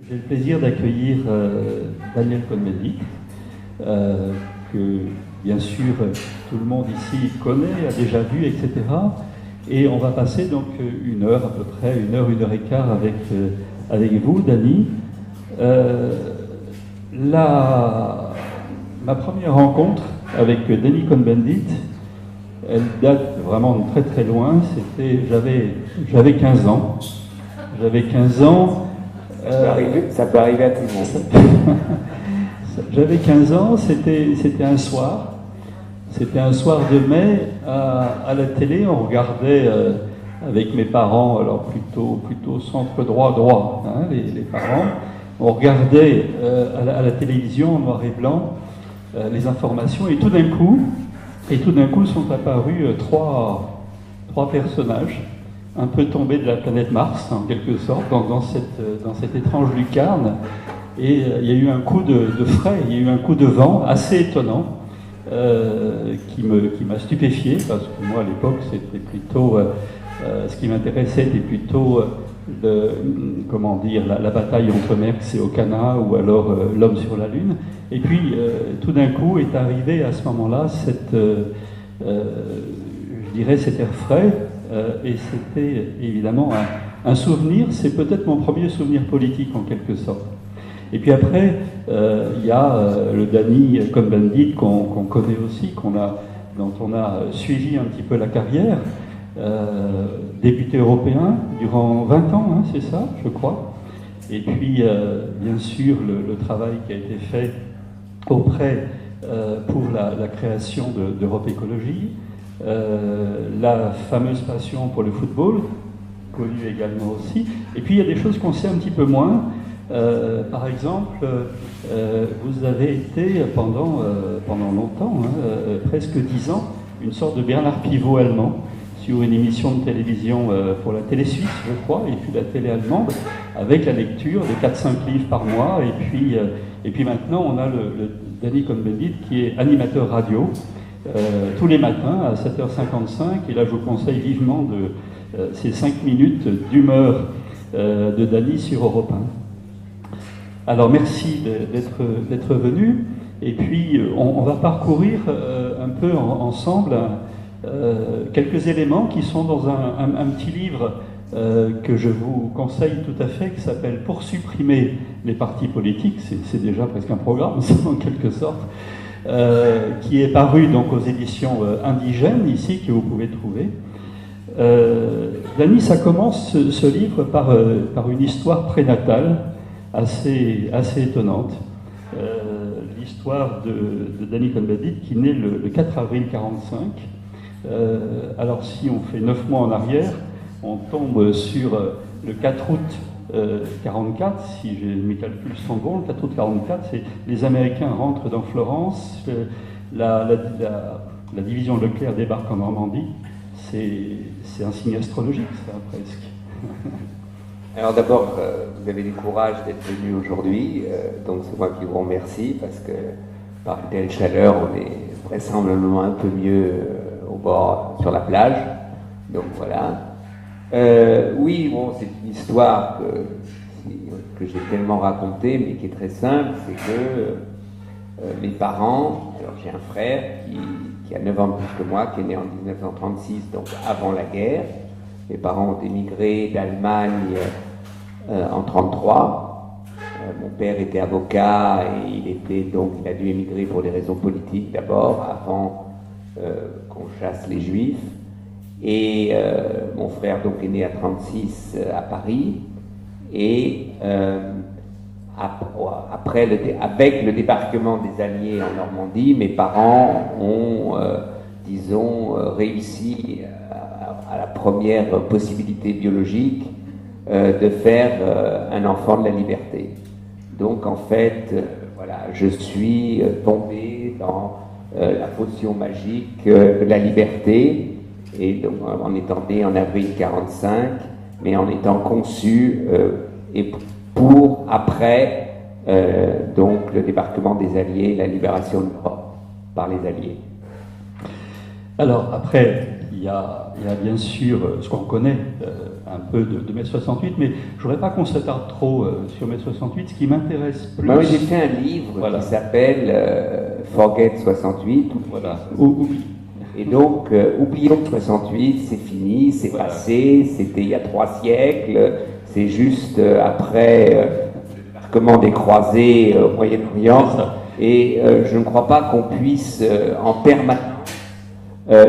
J'ai le plaisir d'accueillir Daniel Cohn-Bendit, que bien sûr tout le monde ici connaît, a déjà vu, etc. Et on va passer donc une heure à peu près, une heure et quart avec vous, Dany. Ma première rencontre avec Dany Cohn-Bendit, elle date vraiment de très très loin. J'avais 15 ans. J'avais 15 ans. Ça peut arriver à tout le monde. J'avais 15 ans, c'était un soir. C'était un soir de mai à la télé. On regardait avec mes parents, alors plutôt centre droit, hein, les parents. On regardait à la télévision en noir et blanc les informations et tout d'un coup sont apparus trois personnages un peu tombés de la planète Mars, en quelque sorte, dans cette étrange lucarne. Et il y a eu un coup de frais, il y a eu un coup de vent assez étonnant qui m'a stupéfié, parce que moi à l'époque c'était plutôt ce qui m'intéressait était plutôt la bataille entre Merckx et Okana, ou alors l'homme sur la Lune. Et puis tout d'un coup est arrivé à ce moment-là cet air frais, et c'était évidemment un souvenir. C'est peut-être mon premier souvenir politique en quelque sorte. Et puis après, il y a le Dany Cohn-Bendit qu'on connaît aussi, dont on a suivi un petit peu la carrière, député européen durant 20 ans, hein, c'est ça, je crois. Et puis, bien sûr, le travail qui a été fait auprès pour la création d'Europe Écologie, la fameuse passion pour le football, connue également aussi. Et puis, il y a des choses qu'on sait un petit peu moins. Par exemple, vous avez été pendant longtemps, hein, presque 10 ans, une sorte de Bernard Pivot allemand sur une émission de télévision pour la télé suisse, je crois, et puis la télé allemande, avec la lecture de 4-5 livres par mois. Et puis maintenant, on a le Dany Cohn-Bendit qui est animateur radio tous les matins à 7h55. Et là, je vous conseille vivement ces 5 minutes d'humeur de Dany sur Europe 1. Alors merci d'être venu, et puis on va parcourir un peu ensemble quelques éléments qui sont dans un petit livre que je vous conseille tout à fait, qui s'appelle « Pour supprimer les partis politiques », c'est déjà presque un programme en quelque sorte, qui est paru donc aux éditions Indigènes, ici, que vous pouvez trouver. Dany, ça commence ce livre par une histoire prénatale assez étonnante, l'histoire de Dany Cohn-Bendit qui naît le 4 avril 1945. Alors si on fait 9 mois en arrière, on tombe sur le 4 août 1944, si mes calculs sont bons. Le 4 août 1944, c'est les Américains rentrent dans Florence, la division Leclerc débarque en Normandie. C'est un signe astrologique, ça, presque. Alors d'abord, vous avez du courage d'être venu aujourd'hui, donc c'est moi qui vous remercie, parce que par une telle chaleur, on est vraisemblablement un peu mieux au bord, sur la plage, donc voilà. Oui, bon, c'est une histoire que j'ai tellement racontée, mais qui est très simple, c'est que mes parents, alors j'ai un frère qui a 9 ans de plus que moi, qui est né en 1936, donc avant la guerre. Mes parents ont émigré d'Allemagne en 1933. Mon père était avocat et il a dû émigrer pour des raisons politiques d'abord, avant qu'on chasse les Juifs. Et mon frère donc est né à 1936 à Paris. Et avec le débarquement des Alliés en Normandie, mes parents ont, réussi à la première possibilité biologique de faire un enfant de la liberté. Donc en fait, voilà, je suis tombé dans la potion magique de la liberté, et donc en étant né en avril 1945, mais en étant conçu et pour après donc le débarquement des Alliés, la libération de l'Europe par les Alliés. Alors après, il il y a bien sûr ce qu'on connaît un peu de mai 68, mais je voudrais pas qu'on s'attarde trop sur mai 68. Ce qui m'intéresse plus... Moi, j'ai fait un livre qui s'appelle Forget 68. Voilà. Et donc, oublions 68, c'est fini, c'est passé, c'était il y a 3 siècles, c'est juste après le débarquement des croisés au Moyen-Orient. Et je ne crois pas qu'on puisse en permanence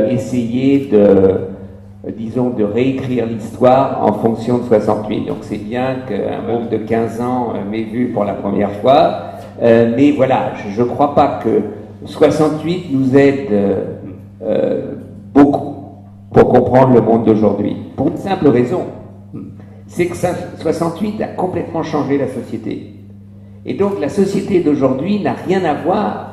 essayer de réécrire l'histoire en fonction de 68. Donc c'est bien qu'un môme de 15 ans m'ait vu pour la première fois, mais voilà, je ne crois pas que 68 nous aide beaucoup pour comprendre le monde d'aujourd'hui. Pour une simple raison, c'est que 68 a complètement changé la société. Et donc la société d'aujourd'hui n'a rien à voir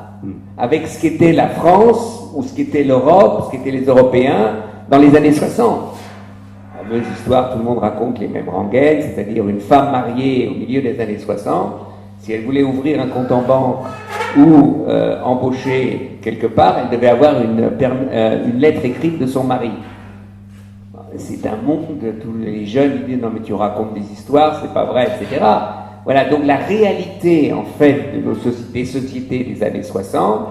avec ce qu'était la France, ou ce qu'était l'Europe, ce qu'étaient les Européens dans les années 60. La fameuse histoire, tout le monde raconte les mêmes rengaines, c'est-à-dire une femme mariée au milieu des années 60, si elle voulait ouvrir un compte en banque ou embaucher quelque part, elle devait avoir une lettre écrite de son mari. C'est un monde, tous les jeunes ils disent non mais tu racontes des histoires, c'est pas vrai, etc. Voilà, donc la réalité en fait des sociétés des années 60,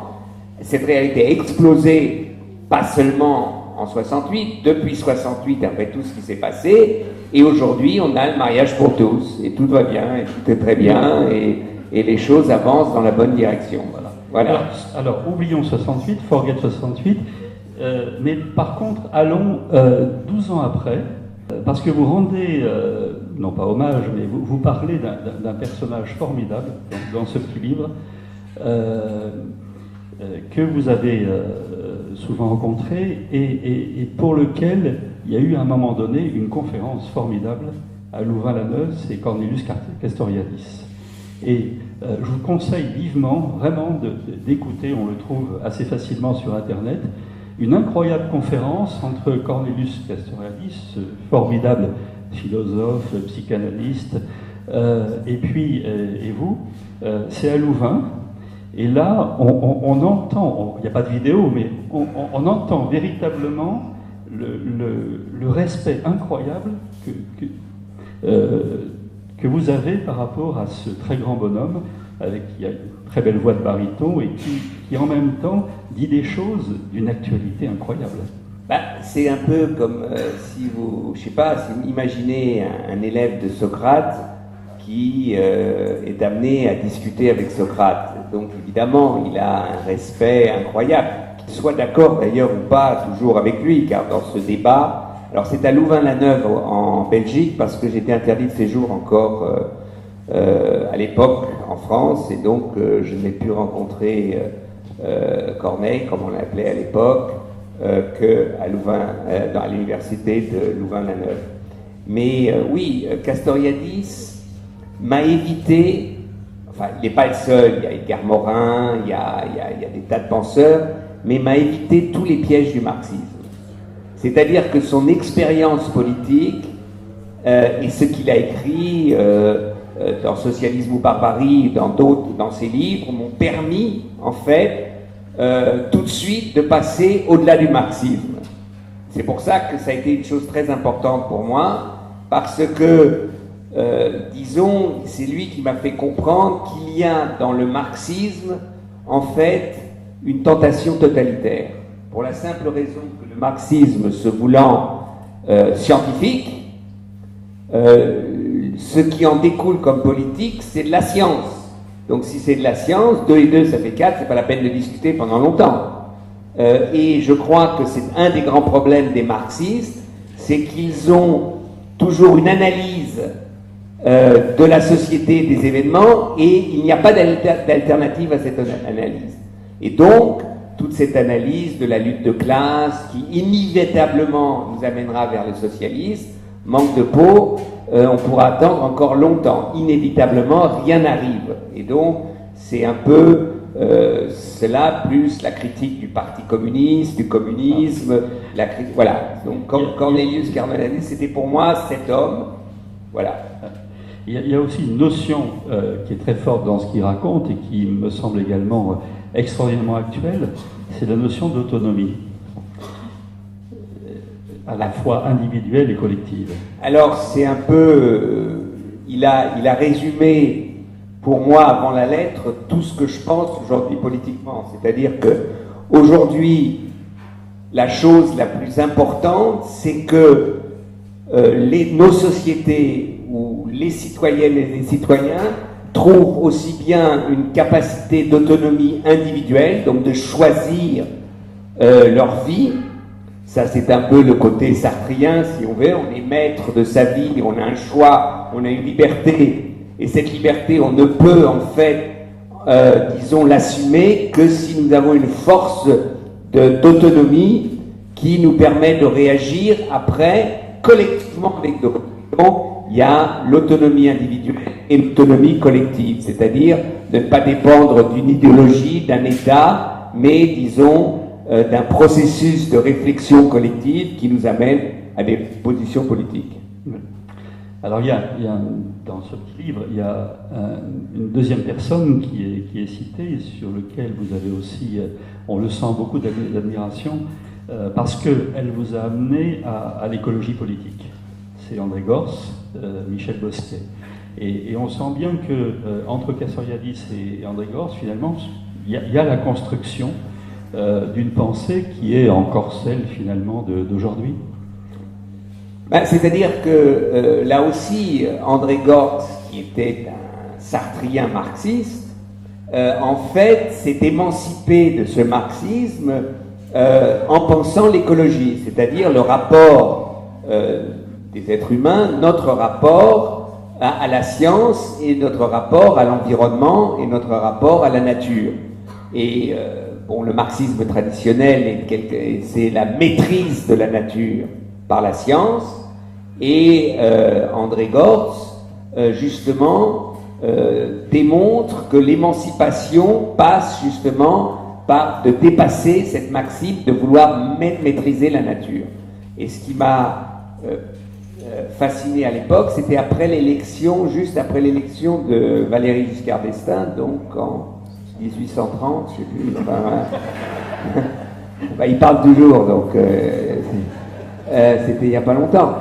cette réalité a explosé, pas seulement en 68, depuis 68 après tout ce qui s'est passé, et aujourd'hui on a le mariage pour tous, et tout va bien, et tout est très bien, et les choses avancent dans la bonne direction. Voilà. Alors oublions 68, forget 68, mais par contre allons 12 ans après, parce que vous rendez, non pas hommage, mais vous parlez d'un personnage formidable dans ce petit livre, que vous avez souvent rencontré et pour lequel il y a eu à un moment donné une conférence formidable à Louvain-la-Neuve, c'est Cornelius Castoriadis. Et je vous conseille vivement, vraiment, d'écouter, on le trouve assez facilement sur Internet, une incroyable conférence entre Cornelius Castoriadis, ce formidable philosophe, psychanalyste, et puis et vous, c'est à Louvain. Et là, on entend, il n'y a pas de vidéo, mais on entend véritablement le respect incroyable que vous avez par rapport à ce très grand bonhomme, qui a une très belle voix de baryton et qui en même temps dit des choses d'une actualité incroyable. C'est un peu comme si vous, je sais pas, si vous imaginez un élève de Socrate qui est amené à discuter avec Socrate. Donc évidemment, il a un respect incroyable, qu'il soit d'accord d'ailleurs ou pas toujours avec lui, car dans ce débat, alors c'est à Louvain-la-Neuve en Belgique, parce que j'étais interdit de séjour encore à l'époque en France, et donc je n'ai pu rencontrer Corneille, comme on l'appelait à l'époque, qu'à Louvain, à l'université de Louvain-la-Neuve. Mais oui, Castoriadis m'a évité, enfin il n'est pas le seul, il y a Edgar Morin, il y a des tas de penseurs, mais m'a évité tous les pièges du marxisme. C'est-à-dire que son expérience politique et ce qu'il a écrit dans Socialisme ou Barbarie, dans ses livres, m'ont permis, en fait, tout de suite de passer au-delà du marxisme. C'est pour ça que ça a été une chose très importante pour moi, parce que, disons, c'est lui qui m'a fait comprendre qu'il y a dans le marxisme, en fait, une tentation totalitaire. Pour la simple raison que le marxisme, se voulant scientifique, ce qui en découle comme politique, c'est de la science. Donc si c'est de la science, 2 et 2 ça fait 4, c'est pas la peine de discuter pendant longtemps. Et je crois que c'est un des grands problèmes des marxistes, c'est qu'ils ont toujours une analyse de la société, des événements, et il n'y a pas d'alternative à cette analyse. Et donc, toute cette analyse de la lutte de classe qui inévitablement nous amènera vers le socialisme, manque de peau, on pourra attendre encore longtemps. Inévitablement, rien n'arrive. Et donc, c'est un peu cela, plus la critique du Parti communiste, du communisme, voilà. Donc, Cornelius Castoriadis, c'était pour moi cet homme. Voilà. Il y a aussi une notion qui est très forte dans ce qu'il raconte et qui me semble également extraordinairement actuelle, c'est la notion d'autonomie. à la fois individuelle et collective. Alors c'est un peu, il a résumé pour moi avant la lettre tout ce que je pense aujourd'hui politiquement, c'est-à-dire que aujourd'hui la chose la plus importante, c'est que nos sociétés ou les citoyennes et les citoyens trouvent aussi bien une capacité d'autonomie individuelle, donc de choisir leur vie. Ça, c'est un peu le côté sartrien, si on veut. On est maître de sa vie, on a un choix, on a une liberté. Et cette liberté, on ne peut en fait, disons, l'assumer que si nous avons une force d'autonomie qui nous permet de réagir après collectivement avec d'autres. Donc, il y a l'autonomie individuelle et l'autonomie collective, c'est-à-dire de ne pas dépendre d'une idéologie, d'un État, mais disons d'un processus de réflexion collective qui nous amène à des positions politiques. Alors dans ce petit livre, il y a une deuxième personne qui est citée, sur lequel vous avez aussi, on le sent, beaucoup d'admiration, parce qu'elle vous a amené à l'écologie politique. C'est André Gorz, Michel Bosquet. Et on sent bien que entre Castoriadis et André Gorz, finalement, il y a la construction d'une pensée qui est encore celle, finalement, d'aujourd'hui. C'est-à-dire que là aussi, André Gorz, qui était un sartrien marxiste, en fait, s'est émancipé de ce marxisme en pensant l'écologie, c'est-à-dire le rapport des êtres humains, notre rapport à la science et notre rapport à l'environnement et notre rapport à la nature. Et bon, le marxisme traditionnel, c'est la maîtrise de la nature par la science, et André Gorz, justement, démontre que l'émancipation passe justement par de dépasser cette maxime de vouloir maîtriser la nature. Et ce qui m'a fasciné à l'époque, c'était après l'élection, juste après l'élection de Valéry Giscard d'Estaing, donc en 1830, je sais plus, enfin, il parle toujours, donc c'était il n'y a pas longtemps.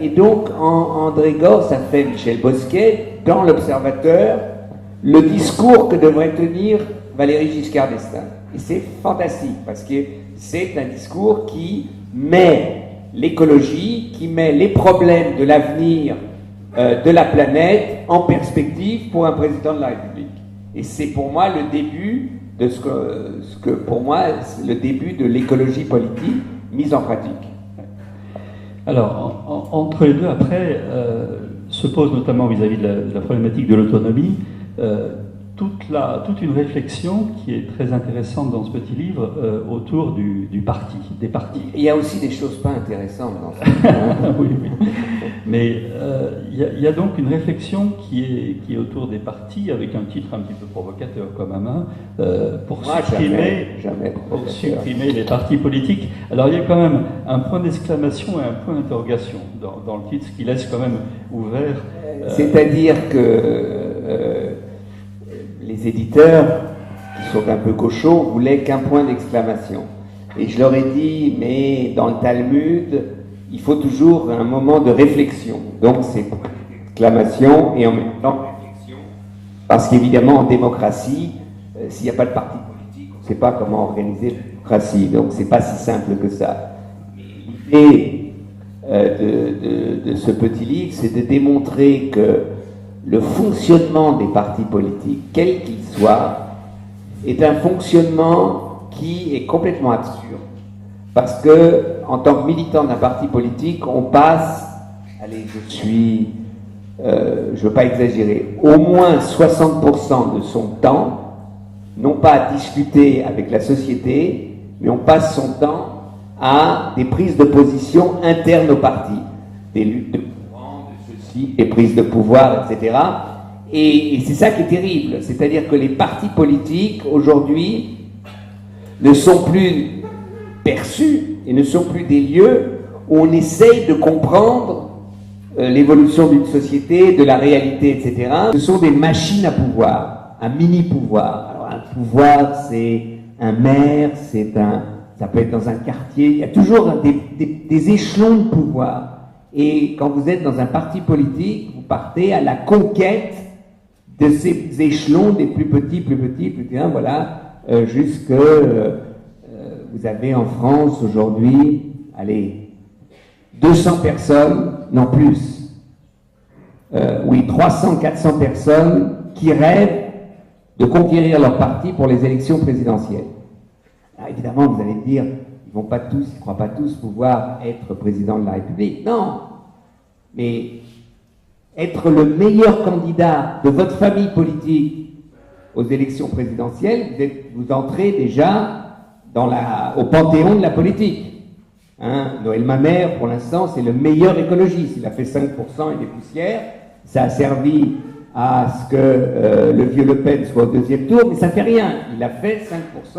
Et donc André Gorz a fait Michel Bosquet dans l'Observateur le discours que devrait tenir Valéry Giscard d'Estaing. Et c'est fantastique parce que c'est un discours qui met l'écologie, qui met les problèmes de l'avenir de la planète en perspective pour un président de la République. Et c'est pour moi le début de ce que pour moi, le début de l'écologie politique mise en pratique. Alors, entre les deux, après, se pose notamment vis-à-vis de la problématique de l'autonomie, toute une réflexion qui est très intéressante dans ce petit livre autour du parti, des partis. Il y a aussi des choses pas intéressantes dans ce livre. Oui, oui. Mais il y a donc une réflexion qui est autour des partis, avec un titre un petit peu provocateur comme à main, pour supprimer les partis politiques. Alors il y a quand même un point d'exclamation et un point d'interrogation dans le titre, ce qui laisse quand même ouvert. C'est-à-dire que les éditeurs, qui sont un peu cochons, voulaient qu'un point d'exclamation. Et je leur ai dit, mais dans le Talmud, il faut toujours un moment de réflexion. Donc c'est point d'exclamation et en même temps réflexion. Parce qu'évidemment, en démocratie, s'il n'y a pas de parti politique, on ne sait pas comment organiser la démocratie. Donc c'est pas si simple que ça. L'idée de ce petit livre, c'est de démontrer que le fonctionnement des partis politiques, quels qu'ils soient, est un fonctionnement qui est complètement absurde. Parce que, en tant que militant d'un parti politique, on passe, allez, je ne veux pas exagérer, au moins 60% de son temps, non pas à discuter avec la société, mais on passe son temps à des prises de position internes au parti, des luttes de des prises de pouvoir, etc. Et c'est ça qui est terrible, c'est-à-dire que les partis politiques, aujourd'hui, ne sont plus perçus et ne sont plus des lieux où on essaye de comprendre l'évolution d'une société, de la réalité, etc. Ce sont des machines à pouvoir, un mini-pouvoir. Alors un pouvoir, c'est un maire, c'est un ça peut être dans un quartier, il y a toujours des échelons de pouvoir. Et quand vous êtes dans un parti politique, vous partez à la conquête de ces échelons des plus petits, voilà, jusque vous avez en France aujourd'hui, allez, 200 personnes, non plus, oui, 300, 400 personnes qui rêvent de conquérir leur parti pour les élections présidentielles. Alors, évidemment, vous allez me dire, ils vont pas tous, ils ne croient pas tous pouvoir être président de la République. Non, mais être le meilleur candidat de votre famille politique aux élections présidentielles, vous entrez déjà au panthéon de la politique. Hein, Noël Mamère, pour l'instant, c'est le meilleur écologiste. Il a fait 5% et des poussières. Ça a servi à ce que le vieux Le Pen soit au deuxième tour, mais ça ne fait rien. Il a fait 5%.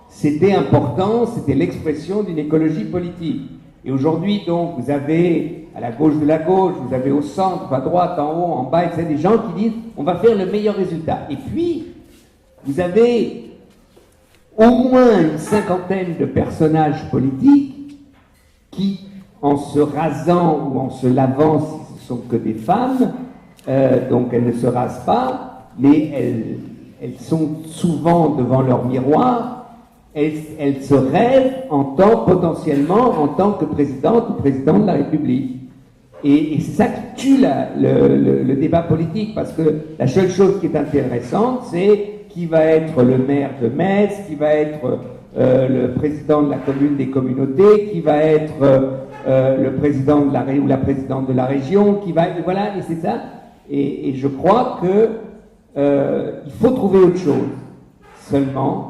C'était important, c'était l'expression d'une écologie politique. Et aujourd'hui, donc, vous avez à la gauche de la gauche, vous avez au centre, à droite, en haut, en bas, etc., des gens qui disent on va faire le meilleur résultat. Et puis, vous avez au moins une cinquantaine de personnages politiques qui, en se rasant ou en se lavant, si ce sont que des femmes, donc elles ne se rasent pas, mais elles sont souvent devant leur miroir. Elle se rêve potentiellement en tant que présidente ou président de la République. Et c'est ça qui tue le débat politique, parce que la seule chose qui est intéressante, c'est qui va être le maire de Metz, qui va être le président de la commune des communautés, qui va être le président de ou la présidente de la région, voilà, et c'est ça. Et je crois que il faut trouver autre chose. Seulement,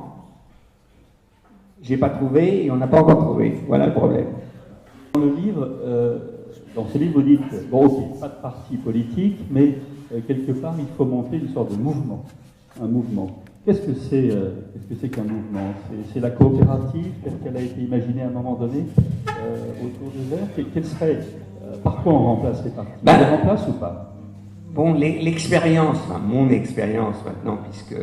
j'ai pas trouvé et on n'a pas encore trouvé. Voilà le problème. Dans le livre, dans ce livre, vous dites, bon, ok, pas de parti politique, mais quelque part, il faut monter une sorte de mouvement. Un mouvement. Qu'est-ce que c'est qu'un mouvement? C'est la coopérative, telle qu'elle a été imaginée à un moment donné autour de Vert. Quel serait, par quoi on remplace les partis? On les remplace ou pas? Bon, l'expérience, mon expérience maintenant, puisque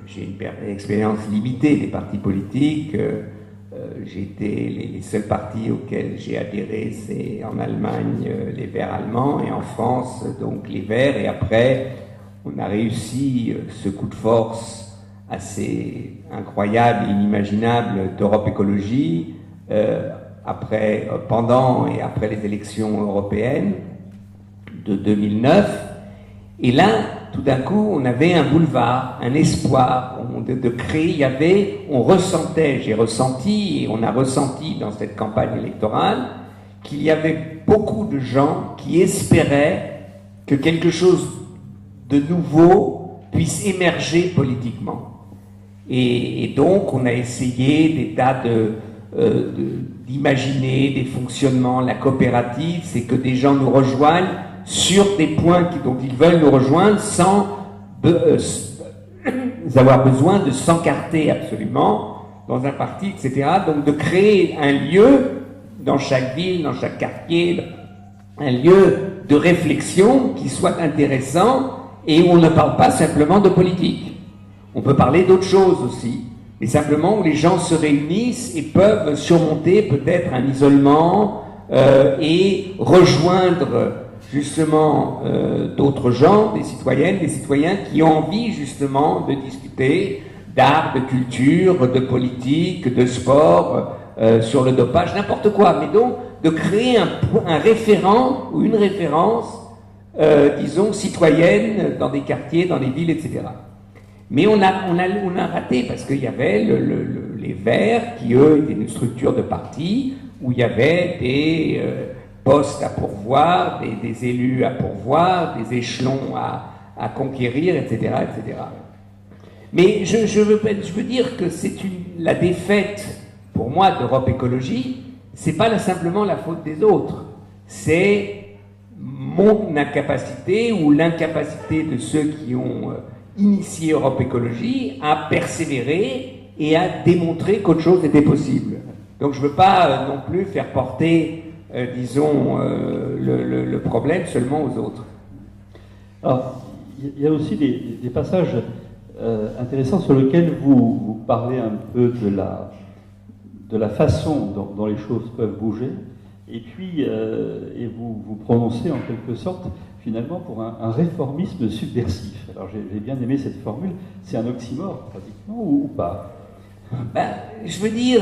j'ai une expérience limitée des partis politiques. Les seuls partis auxquels j'ai adhéré, c'est en Allemagne les Verts allemands et en France donc les Verts. Et après, on a réussi ce coup de force assez incroyable et inimaginable d'Europe Écologie pendant et après les élections européennes de 2009. Et là, tout d'un coup, on avait un boulevard, un espoir de créer. On ressentait, j'ai ressenti, et on a ressenti dans cette campagne électorale, qu'il y avait beaucoup de gens qui espéraient que quelque chose de nouveau puisse émerger politiquement. Et donc, on a essayé des tas d'imaginer des fonctionnements. La coopérative, c'est que des gens nous rejoignent sur des points dont ils veulent nous rejoindre sans avoir besoin de s'encarter absolument dans un parti, etc. Donc de créer un lieu dans chaque ville, dans chaque quartier, un lieu de réflexion qui soit intéressant et où on ne parle pas simplement de politique. On peut parler d'autres choses aussi, mais simplement où les gens se réunissent et peuvent surmonter peut-être un isolement et rejoindre justement d'autres gens, des citoyennes, des citoyens qui ont envie justement de discuter d'art, de culture, de politique, de sport, sur le dopage, n'importe quoi, mais donc de créer un référent ou une référence, disons, citoyenne dans des quartiers, dans les villes, etc. Mais on a raté parce qu'il y avait les Verts qui, eux, étaient une structure de parti où il y avait des postes à pourvoir, des élus à pourvoir, des échelons à conquérir, etc., etc. Mais je veux dire que la défaite, pour moi, d'Europe Écologie, c'est pas simplement la faute des autres, c'est mon incapacité ou l'incapacité de ceux qui ont initié Europe Écologie à persévérer et à démontrer qu'autre chose était possible. Donc je ne veux pas non plus faire porter, disons, le problème seulement aux autres. Alors, il y a aussi des passages intéressants sur lesquels vous parlez un peu de la façon dont les choses peuvent bouger, et puis et vous prononcez en quelque sorte finalement pour un réformisme subversif. Alors j'ai bien aimé cette formule, c'est un oxymore pratiquement ou pas? Ben, je veux dire,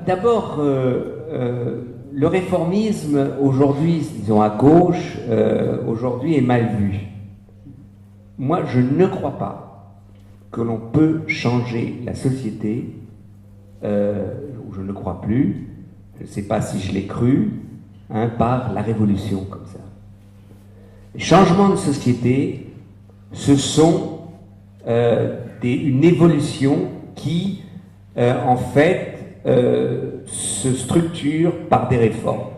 d'abord, le réformisme aujourd'hui, disons à gauche, aujourd'hui est mal vu. Moi, je ne crois pas que l'on peut changer la société, ou je ne crois plus, je ne sais pas si je l'ai cru, hein, par la révolution comme ça. Les changements de société, ce sont une évolution qui, en fait, se structure par des réformes.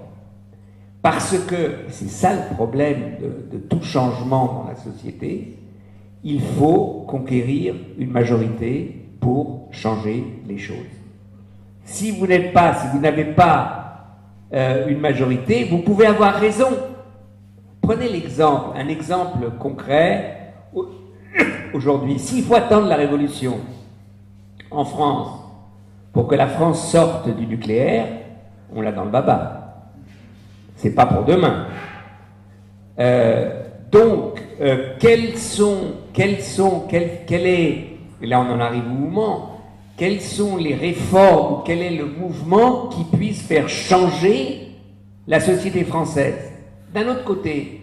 Parce que, c'est ça le problème de tout changement dans la société, il faut conquérir une majorité pour changer les choses. Si vous n'avez pas une majorité, vous pouvez avoir raison. Prenez l'exemple, un exemple concret. Aujourd'hui, s'il faut attendre la révolution en France pour que la France sorte du nucléaire, on l'a dans le baba. C'est pas pour demain. Donc, quel est, et là on en arrive au mouvement, quelles sont les réformes, quel est le mouvement qui puisse faire changer la société française? D'un autre côté,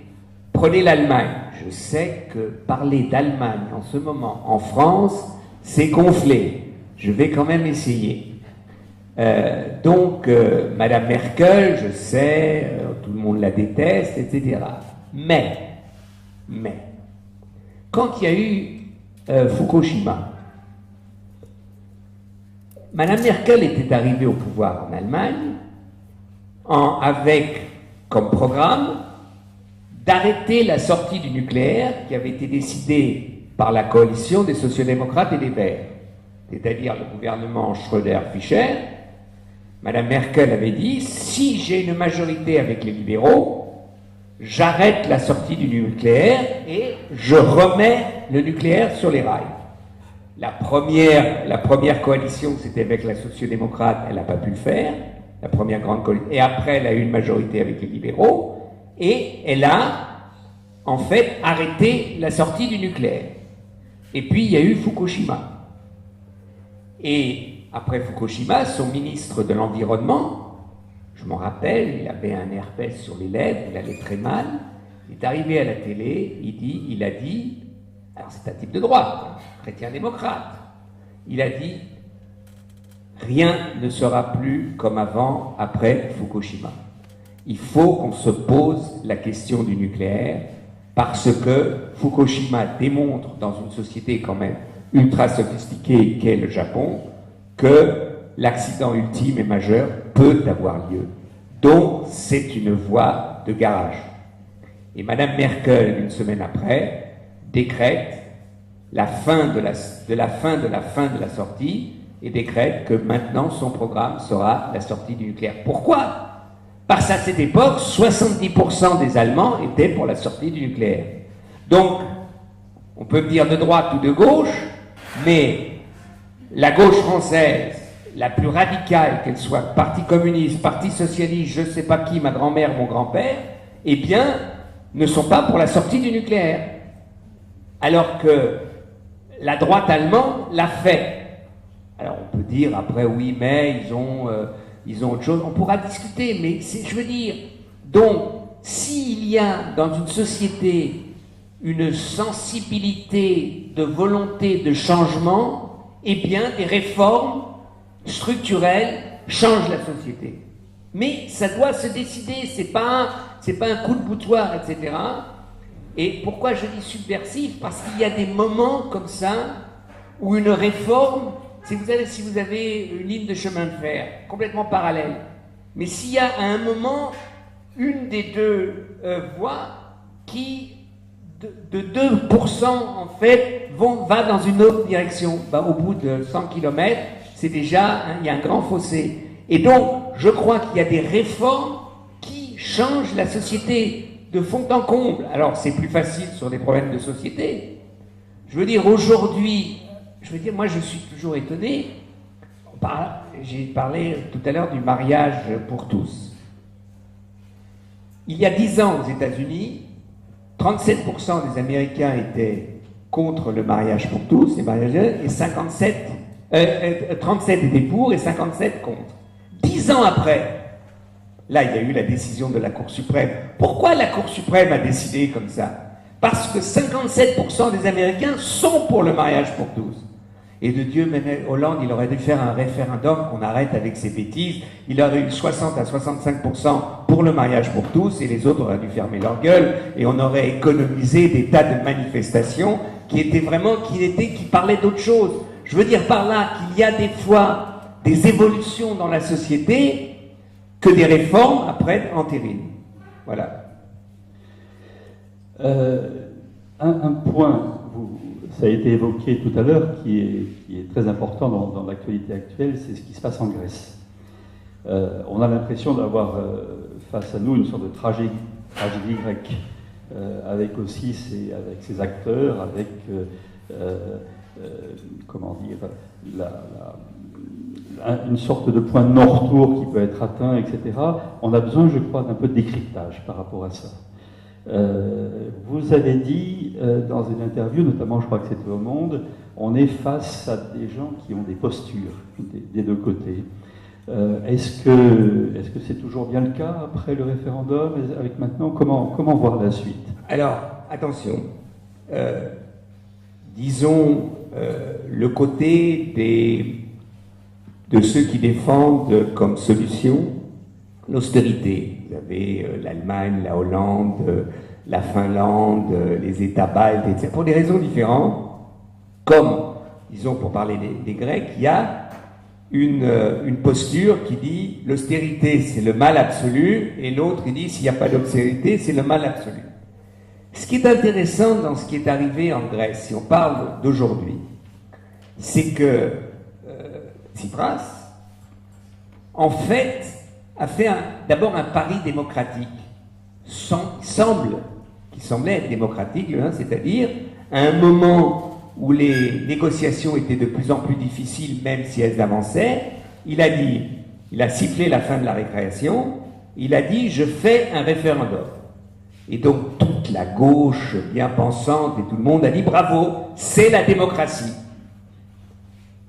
prenez l'Allemagne. Je sais que parler d'Allemagne en ce moment en France, c'est gonflé. Je vais quand même essayer. Madame Merkel, je sais, tout le monde la déteste, etc. Mais, quand il y a eu Fukushima, Madame Merkel était arrivée au pouvoir en Allemagne avec comme programme d'arrêter la sortie du nucléaire qui avait été décidée par la coalition des sociodémocrates et des Verts, c'est-à-dire le gouvernement Schröder-Fischer. Madame Merkel avait dit, si j'ai une majorité avec les libéraux, j'arrête la sortie du nucléaire et je remets le nucléaire sur les rails. La première coalition, c'était avec la sociodémocrate, elle n'a pas pu le faire, la première grande coalition, et après elle a eu une majorité avec les libéraux, et elle a en fait arrêté la sortie du nucléaire. Et puis il y a eu Fukushima. Et après Fukushima, son ministre de l'Environnement, je m'en rappelle, il avait un herpès sur les lèvres, il allait très mal, il est arrivé à la télé, il a dit, alors c'est un type de droite, chrétien-démocrate, il a dit, rien ne sera plus comme avant après Fukushima. Il faut qu'on se pose la question du nucléaire parce que Fukushima démontre dans une société quand même ultra sophistiquée qu'est le Japon que l'accident ultime et majeur peut avoir lieu. Donc c'est une voie de garage. Et Madame Merkel, une semaine après, décrète la fin de la sortie et décrète que maintenant son programme sera la sortie du nucléaire. Pourquoi ? Parce qu'à cette époque, 70% des Allemands étaient pour la sortie du nucléaire. Donc, on peut dire de droite ou de gauche, mais la gauche française, la plus radicale, qu'elle soit parti communiste, parti socialiste, je ne sais pas qui, ma grand-mère, mon grand-père, eh bien, ne sont pas pour la sortie du nucléaire. Alors que la droite allemande l'a fait. Alors on peut dire après, oui, mais ils ont autre chose. On pourra discuter, mais je veux dire, donc, s'il y a dans une société une sensibilité de volonté de changement, eh bien, des réformes structurelles changent la société. Mais ça doit se décider, c'est pas un coup de boutoir, etc. Et pourquoi je dis subversif? Parce qu'il y a des moments comme ça où une réforme, si vous avez une ligne de chemin de fer complètement parallèle, mais s'il y a à un moment une des deux voies qui de 2% en fait va dans une autre direction, au bout de 100 km, c'est déjà, il y a un grand fossé. Et donc, je crois qu'il y a des réformes qui changent la société de fond en comble. Alors, c'est plus facile sur des problèmes de société. Je veux dire, aujourd'hui, moi, je suis toujours étonné. j'ai parlé tout à l'heure du mariage pour tous. Il y a 10 ans aux États-Unis, 37% des Américains étaient contre le mariage pour tous, et 37 étaient pour et 57 contre. 10 ans après, là il y a eu la décision de la Cour suprême. Pourquoi la Cour suprême a décidé comme ça? Parce que 57% des Américains sont pour le mariage pour tous. Et de Dieu, Hollande, il aurait dû faire un référendum qu'on arrête avec ces bêtises. Il aurait eu 60 à 65% pour le mariage pour tous et les autres auraient dû fermer leur gueule et on aurait économisé des tas de manifestations qui parlaient d'autre chose. Je veux dire par là qu'il y a des fois des évolutions dans la société que des réformes après entérinent. Voilà. Un point, ça a été évoqué tout à l'heure, qui est très important dans l'actualité actuelle, c'est ce qui se passe en Grèce. On a l'impression d'avoir face à nous une sorte de tragédie grecque, avec aussi avec ses acteurs, avec comment dire, une sorte de point de non-retour qui peut être atteint, etc. On a besoin, je crois, d'un peu de décryptage par rapport à ça. Vous avez dit dans une interview, notamment je crois que c'était au Monde, on est face à des gens qui ont des postures des deux côtés. Est-ce que c'est toujours bien le cas après le référendum, avec maintenant, comment voir la suite? Alors, attention, disons le côté de ceux qui défendent comme solution l'austérité. Vous avez l'Allemagne, la Hollande, la Finlande, les États baltes, etc. Pour des raisons différentes, comme, disons, pour parler des Grecs, il y a une posture qui dit l'austérité c'est le mal absolu, et l'autre qui dit s'il n'y a pas d'austérité c'est le mal absolu. Ce qui est intéressant dans ce qui est arrivé en Grèce, si on parle d'aujourd'hui, c'est que Tsipras, en fait, a fait d'abord un pari démocratique, qui semblait être démocratique, c'est-à-dire à un moment où les négociations étaient de plus en plus difficiles, même si elles avançaient, il a sifflé la fin de la récréation, il a dit « je fais un référendum ». Et donc toute la gauche bien pensante et tout le monde a dit « bravo, c'est la démocratie ».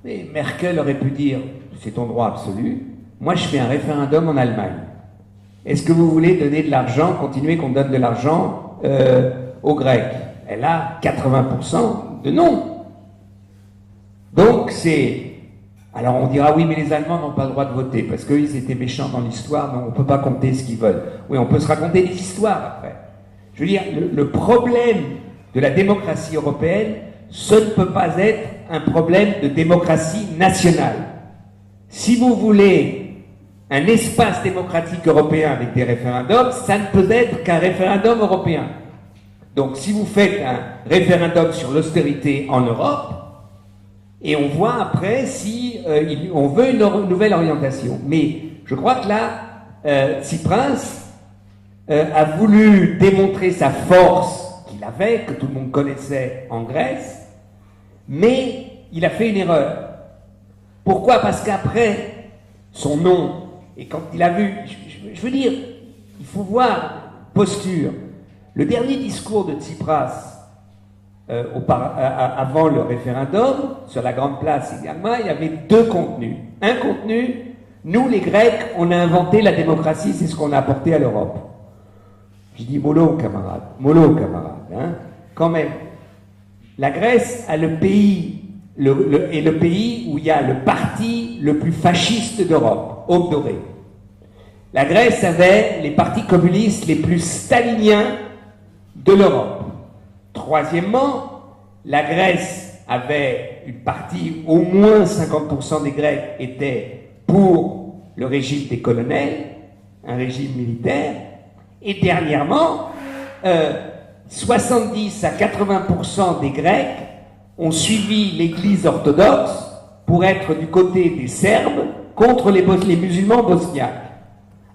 Mais Merkel aurait pu dire « c'est ton droit absolu, moi je fais un référendum en Allemagne. Est-ce que vous voulez donner de l'argent, continuer qu'on donne de l'argent aux Grecs ?» Elle a 80% de non. Donc c'est... Alors on dira, oui, mais les Allemands n'ont pas le droit de voter, parce qu'ils étaient méchants dans l'histoire, donc on ne peut pas compter ce qu'ils veulent. Oui, on peut se raconter des histoires après. Je veux dire, le problème de la démocratie européenne, ce ne peut pas être un problème de démocratie nationale. Si vous voulez un espace démocratique européen avec des référendums, ça ne peut être qu'un référendum européen. Donc si vous faites un référendum sur l'austérité en Europe, et on voit après si on veut une nouvelle orientation. Mais je crois que là, Tsipras a voulu démontrer sa force qu'il avait, que tout le monde connaissait en Grèce, mais il a fait une erreur. Pourquoi? Parce qu'après son nom, et quand il a vu, je veux dire, il faut voir posture. Le dernier discours de Tsipras, avant le référendum, sur la Grande Place également, il y avait deux contenus. Un contenu, nous les Grecs, on a inventé la démocratie, c'est ce qu'on a apporté à l'Europe. Je dis mollo camarade, hein, quand même. La Grèce a le pays, est le pays où il y a le parti le plus fasciste d'Europe, Aube dorée. La Grèce avait les partis communistes les plus staliniens de l'Europe. Troisièmement, la Grèce avait une partie, au moins 50% des Grecs étaient pour le régime des colonels, un régime militaire, et dernièrement, 70 à 80% des Grecs ont suivi l'Église orthodoxe pour être du côté des Serbes contre les musulmans bosniaques.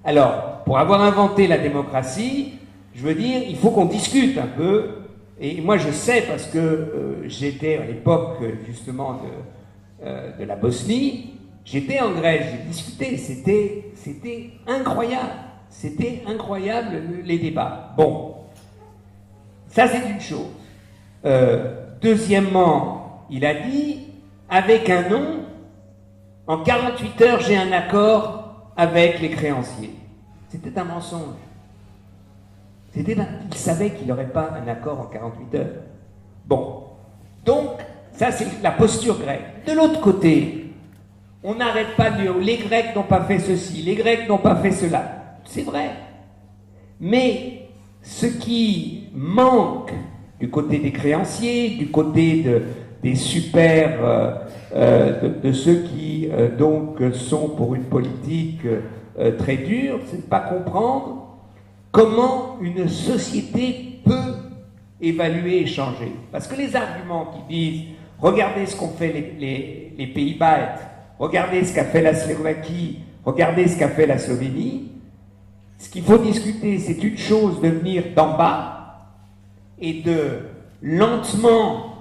Alors, pour avoir inventé la démocratie, je veux dire, il faut qu'on discute un peu. Et moi, je sais, parce que j'étais à l'époque, justement, de la Bosnie, J'étais en Grèce, j'ai discuté, c'était incroyable. C'était incroyable les débats. Bon, ça c'est une chose. Deuxièmement, il a dit, avec un nom, en 48 heures, j'ai un accord avec les créanciers. C'était un mensonge. Il savait qu'il n'aurait pas un accord en 48 heures. Bon, donc, ça c'est la posture grecque. De l'autre côté, on n'arrête pas de dire, les Grecs n'ont pas fait ceci, les Grecs n'ont pas fait cela. C'est vrai. Mais ce qui manque du côté des créanciers, du côté des super, de ceux qui donc sont pour une politique très dure, c'est de ne pas comprendre comment une société peut évaluer et changer. Parce que les arguments qui disent « Regardez ce qu'ont fait les pays baltes, regardez ce qu'a fait la Slovaquie, regardez ce qu'a fait la Slovénie », ce qu'il faut discuter, c'est une chose de venir d'en bas et de lentement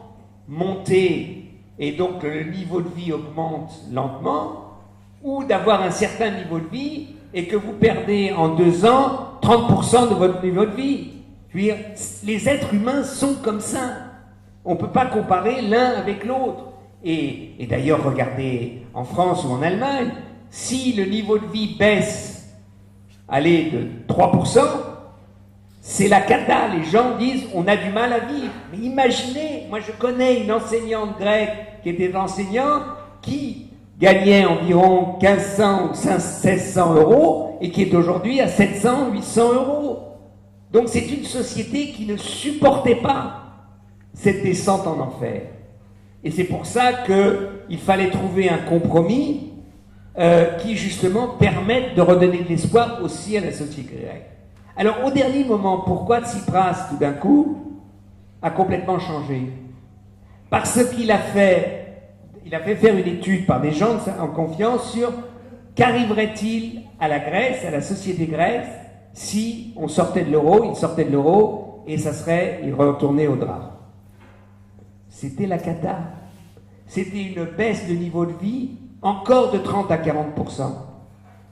monter, et donc le niveau de vie augmente lentement, ou d'avoir un certain niveau de vie et que vous perdez en 2 ans 30% de votre niveau de vie. Je veux dire, les êtres humains sont comme ça. On ne peut pas comparer l'un avec l'autre. Et d'ailleurs, regardez en France ou en Allemagne, si le niveau de vie baisse, allez, de 3%, c'est la cata. Les gens disent, on a du mal à vivre. Mais imaginez, moi je connais une enseignante grecque qui était enseignante, qui gagnait environ 1500 ou 1600 euros et qui est aujourd'hui à 700, 800 euros. Donc c'est une société qui ne supportait pas cette descente en enfer. Et c'est pour ça qu'il fallait trouver un compromis qui justement permette de redonner de l'espoir aussi à la société grecque. Alors au dernier moment, pourquoi Tsipras tout d'un coup a complètement changé? Parce qu'il a fait faire une étude par des gens en confiance sur qu'arriverait-il à la Grèce, à la société grecque, si on sortait de l'euro, il sortait de l'euro, et il retournait au drame. C'était la cata. C'était une baisse de niveau de vie encore de 30 à 40%.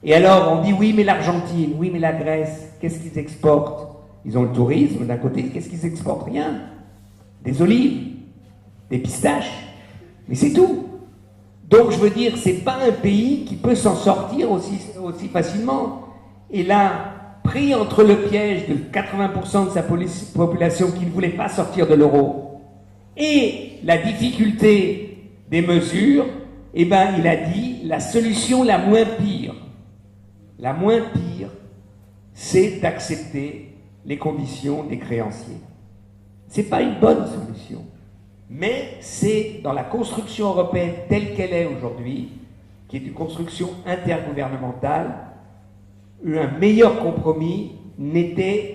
Et alors on dit oui mais l'Argentine, oui mais la Grèce, qu'est-ce qu'ils exportent? Ils ont le tourisme d'un côté, qu'est-ce qu'ils exportent? Rien. Des olives, des pistaches, mais c'est tout. Donc je veux dire, c'est pas un pays qui peut s'en sortir aussi facilement. Et là, pris entre le piège de 80% de sa population qui ne voulait pas sortir de l'euro et la difficulté des mesures, eh ben il a dit la solution la moins pire, c'est d'accepter les conditions des créanciers. C'est pas une bonne solution. Mais c'est dans la construction européenne telle qu'elle est aujourd'hui, qui est une construction intergouvernementale, un meilleur compromis n'était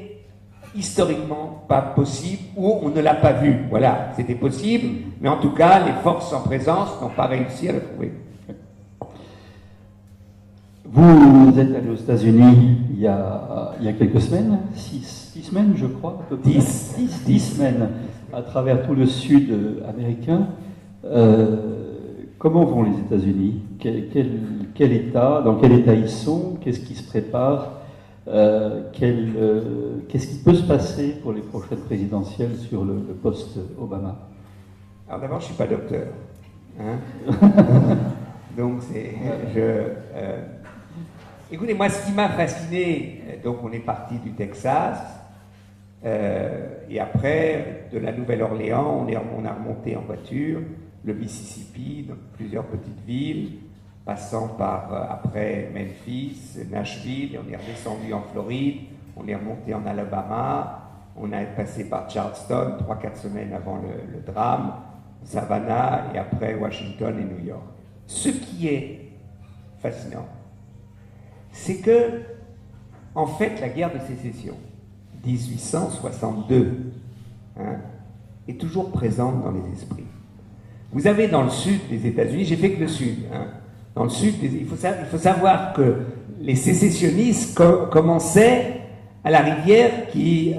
historiquement pas possible, ou on ne l'a pas vu. Voilà, c'était possible, mais en tout cas, les forces en présence n'ont pas réussi à le trouver. Vous êtes allé aux États-Unis il y a quelques semaines, 6 semaines je crois, à peu près. 10 semaines, à travers tout le sud américain. Comment vont les États-Unis? Quel état, dans quel état ils sont? Qu'est-ce qui se prépare? Qu'est-ce qui peut se passer pour les prochaines présidentielles sur le poste Obama? Alors d'abord, je ne suis pas docteur. Hein. Donc écoutez, moi, ce qui m'a fasciné, donc on est parti du Texas, et après, de la Nouvelle-Orléans, on a remonté en voiture le Mississippi, donc plusieurs petites villes, passant par, après, Memphis, Nashville, et on est redescendu en Floride, on est remonté en Alabama, on a passé par Charleston, 3-4 semaines avant le drame, Savannah, et après Washington et New York. Ce qui est fascinant, c'est que, en fait, la guerre de sécession, 1862, est toujours présente dans les esprits. Vous avez dans le sud des États-Unis, j'ai fait que le sud, dans le sud, il faut savoir que les sécessionnistes commençaient à la rivière qui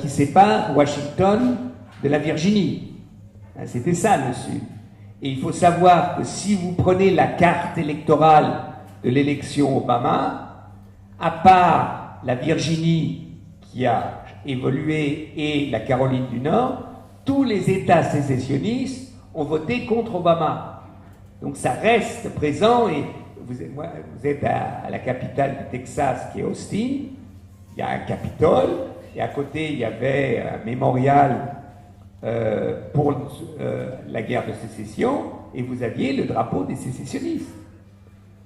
sépare Washington de la Virginie. C'était ça le sud. Et il faut savoir que si vous prenez la carte électorale de l'élection Obama, à part la Virginie qui a évolué et la Caroline du Nord, tous les États sécessionnistes ont voté contre Obama. Donc ça reste présent et vous êtes à la capitale du Texas qui est Austin, il y a un Capitole et à côté il y avait un mémorial pour la guerre de sécession et vous aviez le drapeau des sécessionnistes.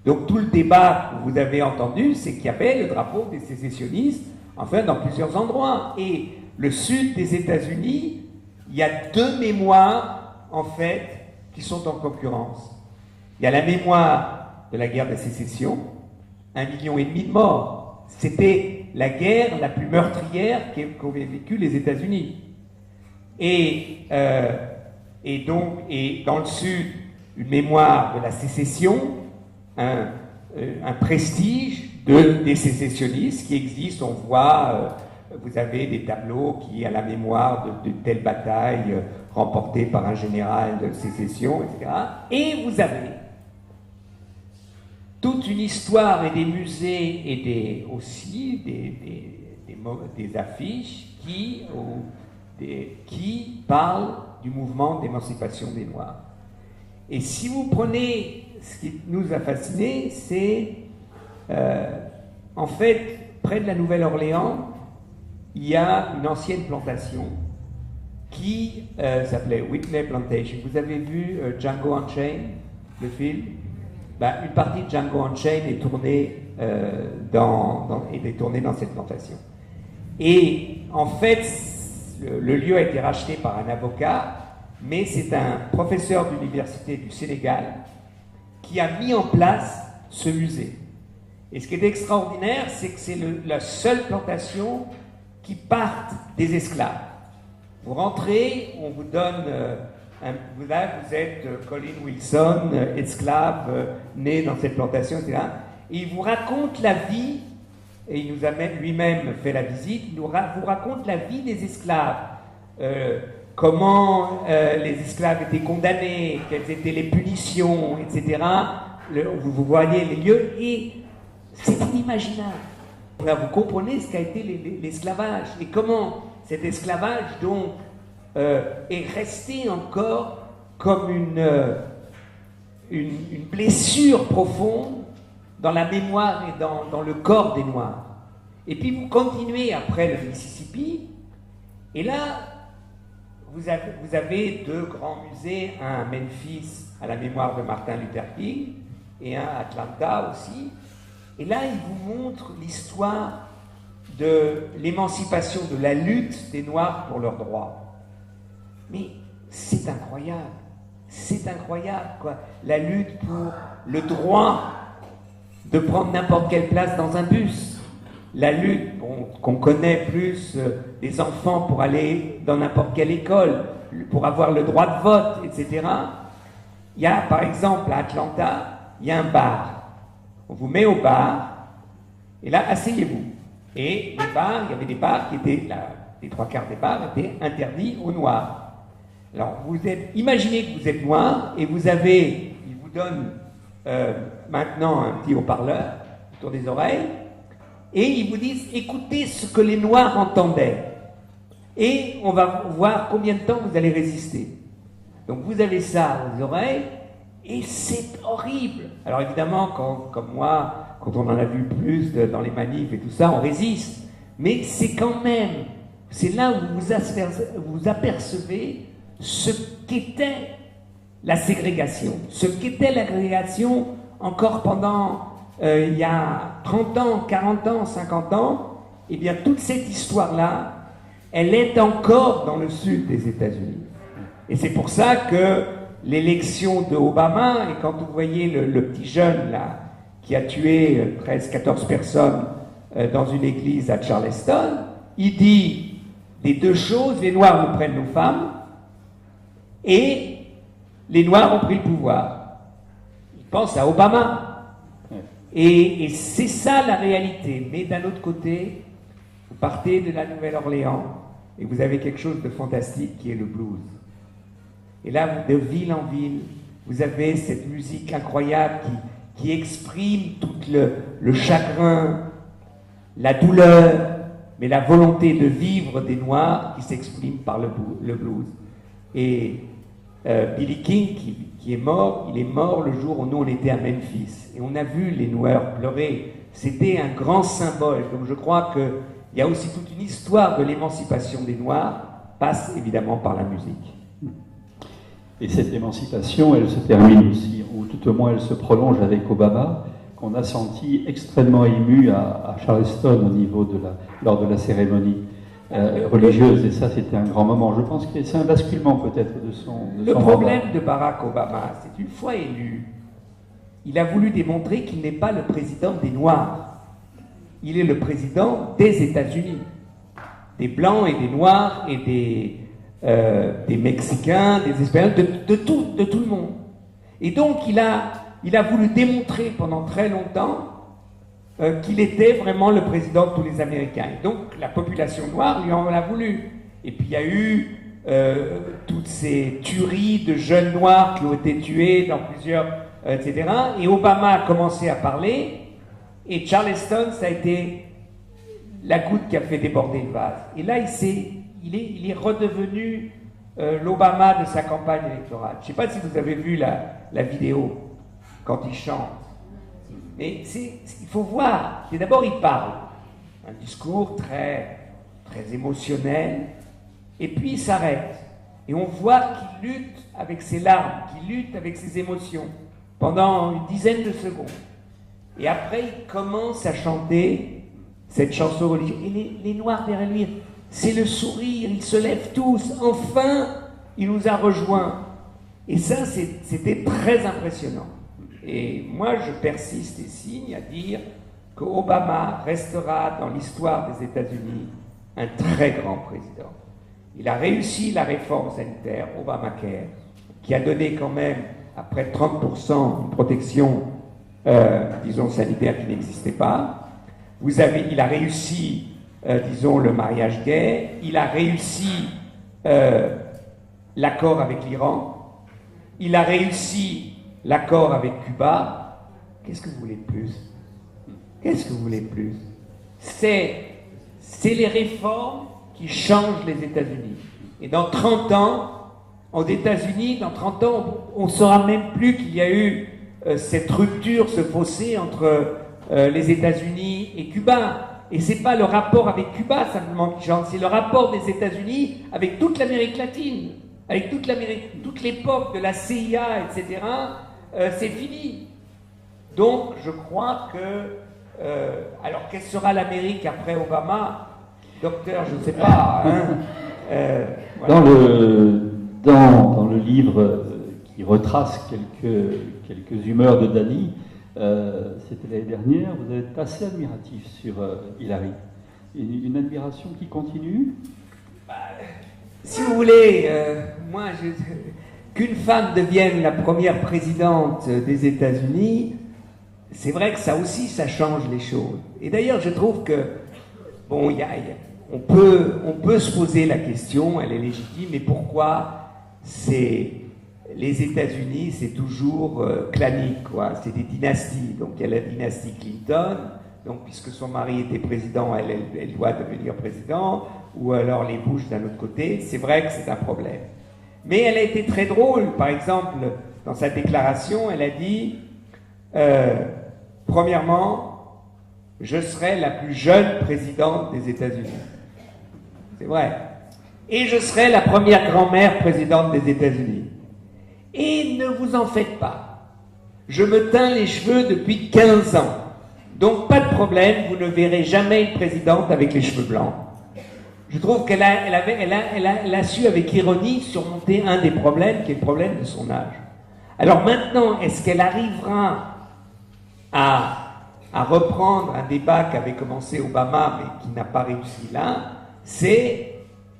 Donc tout le débat que vous avez entendu, c'est qu'il y avait le drapeau des sécessionnistes, enfin dans plusieurs endroits. Et le sud des États-Unis, il y a deux mémoires en fait qui sont en concurrence. Il y a la mémoire de la guerre de sécession, 1,5 million de morts. C'était la guerre la plus meurtrière qu'avaient vécu les États-Unis. Et dans le sud, une mémoire de la sécession, un prestige des sécessionnistes qui existent. On voit, vous avez des tableaux qui, à la mémoire de telle bataille remportée par un général de sécession, etc. Et vous avez toute une histoire et des musées et aussi des affiches qui parlent du mouvement d'émancipation des Noirs. Et si vous prenez ce qui nous a fascinés, c'est en fait, près de la Nouvelle-Orléans, il y a une ancienne plantation qui s'appelait Whitney Plantation. Vous avez vu Django Unchained, le film? Une partie de Django Unchained est tournée dans cette plantation. Et en fait, le lieu a été racheté par un avocat, mais c'est un professeur d'université du Sénégal qui a mis en place ce musée. Et ce qui est extraordinaire, c'est que c'est la seule plantation qui parte des esclaves. Vous rentrez, on vous donne... vous êtes Colin Wilson, esclave, né dans cette plantation, etc. Et il vous raconte la vie, et il nous a lui-même fait la visite, il vous raconte la vie des esclaves. Comment les esclaves étaient condamnés, quelles étaient les punitions, etc. Vous voyez les lieux, et c'est inimaginable. Vous comprenez ce qu'a été l'esclavage, et comment cet esclavage, donc, est resté encore comme une blessure profonde dans la mémoire et dans le corps des Noirs. Et puis vous continuez après le Mississippi, et là, vous avez deux grands musées, un à Memphis, à la mémoire de Martin Luther King, et un à Atlanta aussi. Et là, il vous montre l'histoire de l'émancipation, de la lutte des Noirs pour leurs droits. Mais c'est incroyable, quoi. La lutte pour le droit de prendre n'importe quelle place dans un bus. La lutte qu'on connaît plus des enfants pour aller dans n'importe quelle école, pour avoir le droit de vote, etc. Il y a, par exemple, à Atlanta, il y a un bar. On vous met au bar, et là, asseyez-vous. Et les bars, il y avait des bars qui étaient, les trois quarts des bars étaient interdits aux Noirs. Alors, imaginez que vous êtes noir, et il vous donne maintenant un petit haut-parleur autour des oreilles, et ils vous disent, écoutez ce que les Noirs entendaient, et on va voir combien de temps vous allez résister. Donc vous avez ça aux oreilles, et c'est horrible. Alors évidemment, comme moi, quand on en a vu plus dans les manifs et tout ça, on résiste. Mais c'est quand même, c'est là où vous apercevez ce qu'était la ségrégation. Ce qu'était l'agrégation encore pendant, il y a 30 ans, 40 ans, 50 ans. Eh bien, toute cette histoire-là, elle est encore dans le sud des États-Unis. Et c'est pour ça que l'élection de Obama, et quand vous voyez le petit jeune là, qui a tué 13-14 personnes dans une église à Charleston, il dit des deux choses, les Noirs nous prennent nos femmes, et les Noirs ont pris le pouvoir. Il pense à Obama. Et c'est ça la réalité. Mais d'un autre côté, vous partez de la Nouvelle-Orléans, et vous avez quelque chose de fantastique qui est le blues. Et là, de ville en ville, vous avez cette musique incroyable qui exprime tout le chagrin, la douleur, mais la volonté de vivre des Noirs qui s'exprime par le blues. Et Billy King, qui est mort, il est mort le jour où nous on était à Memphis. Et on a vu les Noirs pleurer. C'était un grand symbole. Donc je crois qu'il y a aussi toute une histoire de l'émancipation des Noirs, passe évidemment par la musique. Et cette émancipation, elle se termine aussi, ou tout au moins elle se prolonge avec Obama, qu'on a senti extrêmement ému à Charleston lors de la cérémonie religieuse. Et ça, c'était un grand moment. Je pense que c'est un basculement peut-être de son Le problème de Barack Obama, c'est une fois élu, il a voulu démontrer qu'il n'est pas le président des Noirs. Il est le président des États-Unis, des Blancs et des Noirs et des Mexicains, des Espagnols, de tout le monde. Et donc il a voulu démontrer pendant très longtemps qu'il était vraiment le président de tous les Américains. Et donc la population noire lui en a voulu. Et puis il y a eu toutes ces tueries de jeunes noirs qui ont été tués dans plusieurs, etc. Et Obama a commencé à parler, et Charleston, ça a été la goutte qui a fait déborder le vase. Et là, il est redevenu l'Obama de sa campagne électorale. Je ne sais pas si vous avez vu la vidéo quand il chante. Mais il faut voir. Et d'abord, il parle. Un discours très, très émotionnel. Et puis, il s'arrête. Et on voit qu'il lutte avec ses larmes, qu'il lutte avec ses émotions pendant une dizaine de secondes. Et après, il commence à chanter cette chanson religieuse. Et les Noirs derrière lui, c'est le sourire, ils se lèvent tous. Enfin, il nous a rejoints. Et ça, c'était très impressionnant. Et moi, je persiste et signe à dire qu'Obama restera dans l'histoire des États-Unis un très grand président. Il a réussi la réforme sanitaire, Obamacare, qui a donné quand même à près de 30% une protection, disons, sanitaire qui n'existait pas. Il a réussi, disons, le mariage gay. Il a réussi l'accord avec l'Iran. Il a réussi l'accord avec Cuba. Qu'est-ce que vous voulez de plus? Qu'est-ce que vous voulez de plus? C'est les réformes qui changent les États-Unis. Et dans 30 ans, aux États-Unis, dans 30 ans, on ne saura même plus qu'il y a eu cette rupture, ce fossé entre les États-Unis et Cuba. Et ce n'est pas le rapport avec Cuba simplement qui change, c'est le rapport des États-Unis avec toute l'Amérique latine, avec toute l'époque de la CIA, etc. C'est fini. Donc, je crois que... alors, quelle sera l'Amérique après Obama? Docteur, je ne sais pas. Hein. Voilà. Dans le livre qui retrace quelques humeurs de Danny, c'était l'année dernière, vous êtes assez admiratif sur Hillary. Une admiration qui continue? Si vous voulez, moi, qu'une femme devienne la première présidente des États-Unis, c'est vrai que ça aussi, ça change les choses. Et d'ailleurs, je trouve que, bon, on peut se poser la question, elle est légitime, mais pourquoi les États-Unis, c'est toujours clanique, quoi. C'est des dynasties. Donc il y a la dynastie Clinton, donc puisque son mari était président, elle doit devenir président, ou alors les Bush d'un autre côté. C'est vrai que c'est un problème. Mais elle a été très drôle. Par exemple, dans sa déclaration, elle a dit premièrement, je serai la plus jeune présidente des États-Unis. C'est vrai. Et je serai la première grand-mère présidente des États-Unis. Et ne vous en faites pas. Je me teins les cheveux depuis 15 ans. Donc pas de problème, vous ne verrez jamais une présidente avec les cheveux blancs. Je trouve qu'elle a su avec ironie surmonter un des problèmes, qui est le problème de son âge. Alors maintenant, est-ce qu'elle arrivera à reprendre un débat qu'avait commencé Obama, mais qui n'a pas réussi là? C'est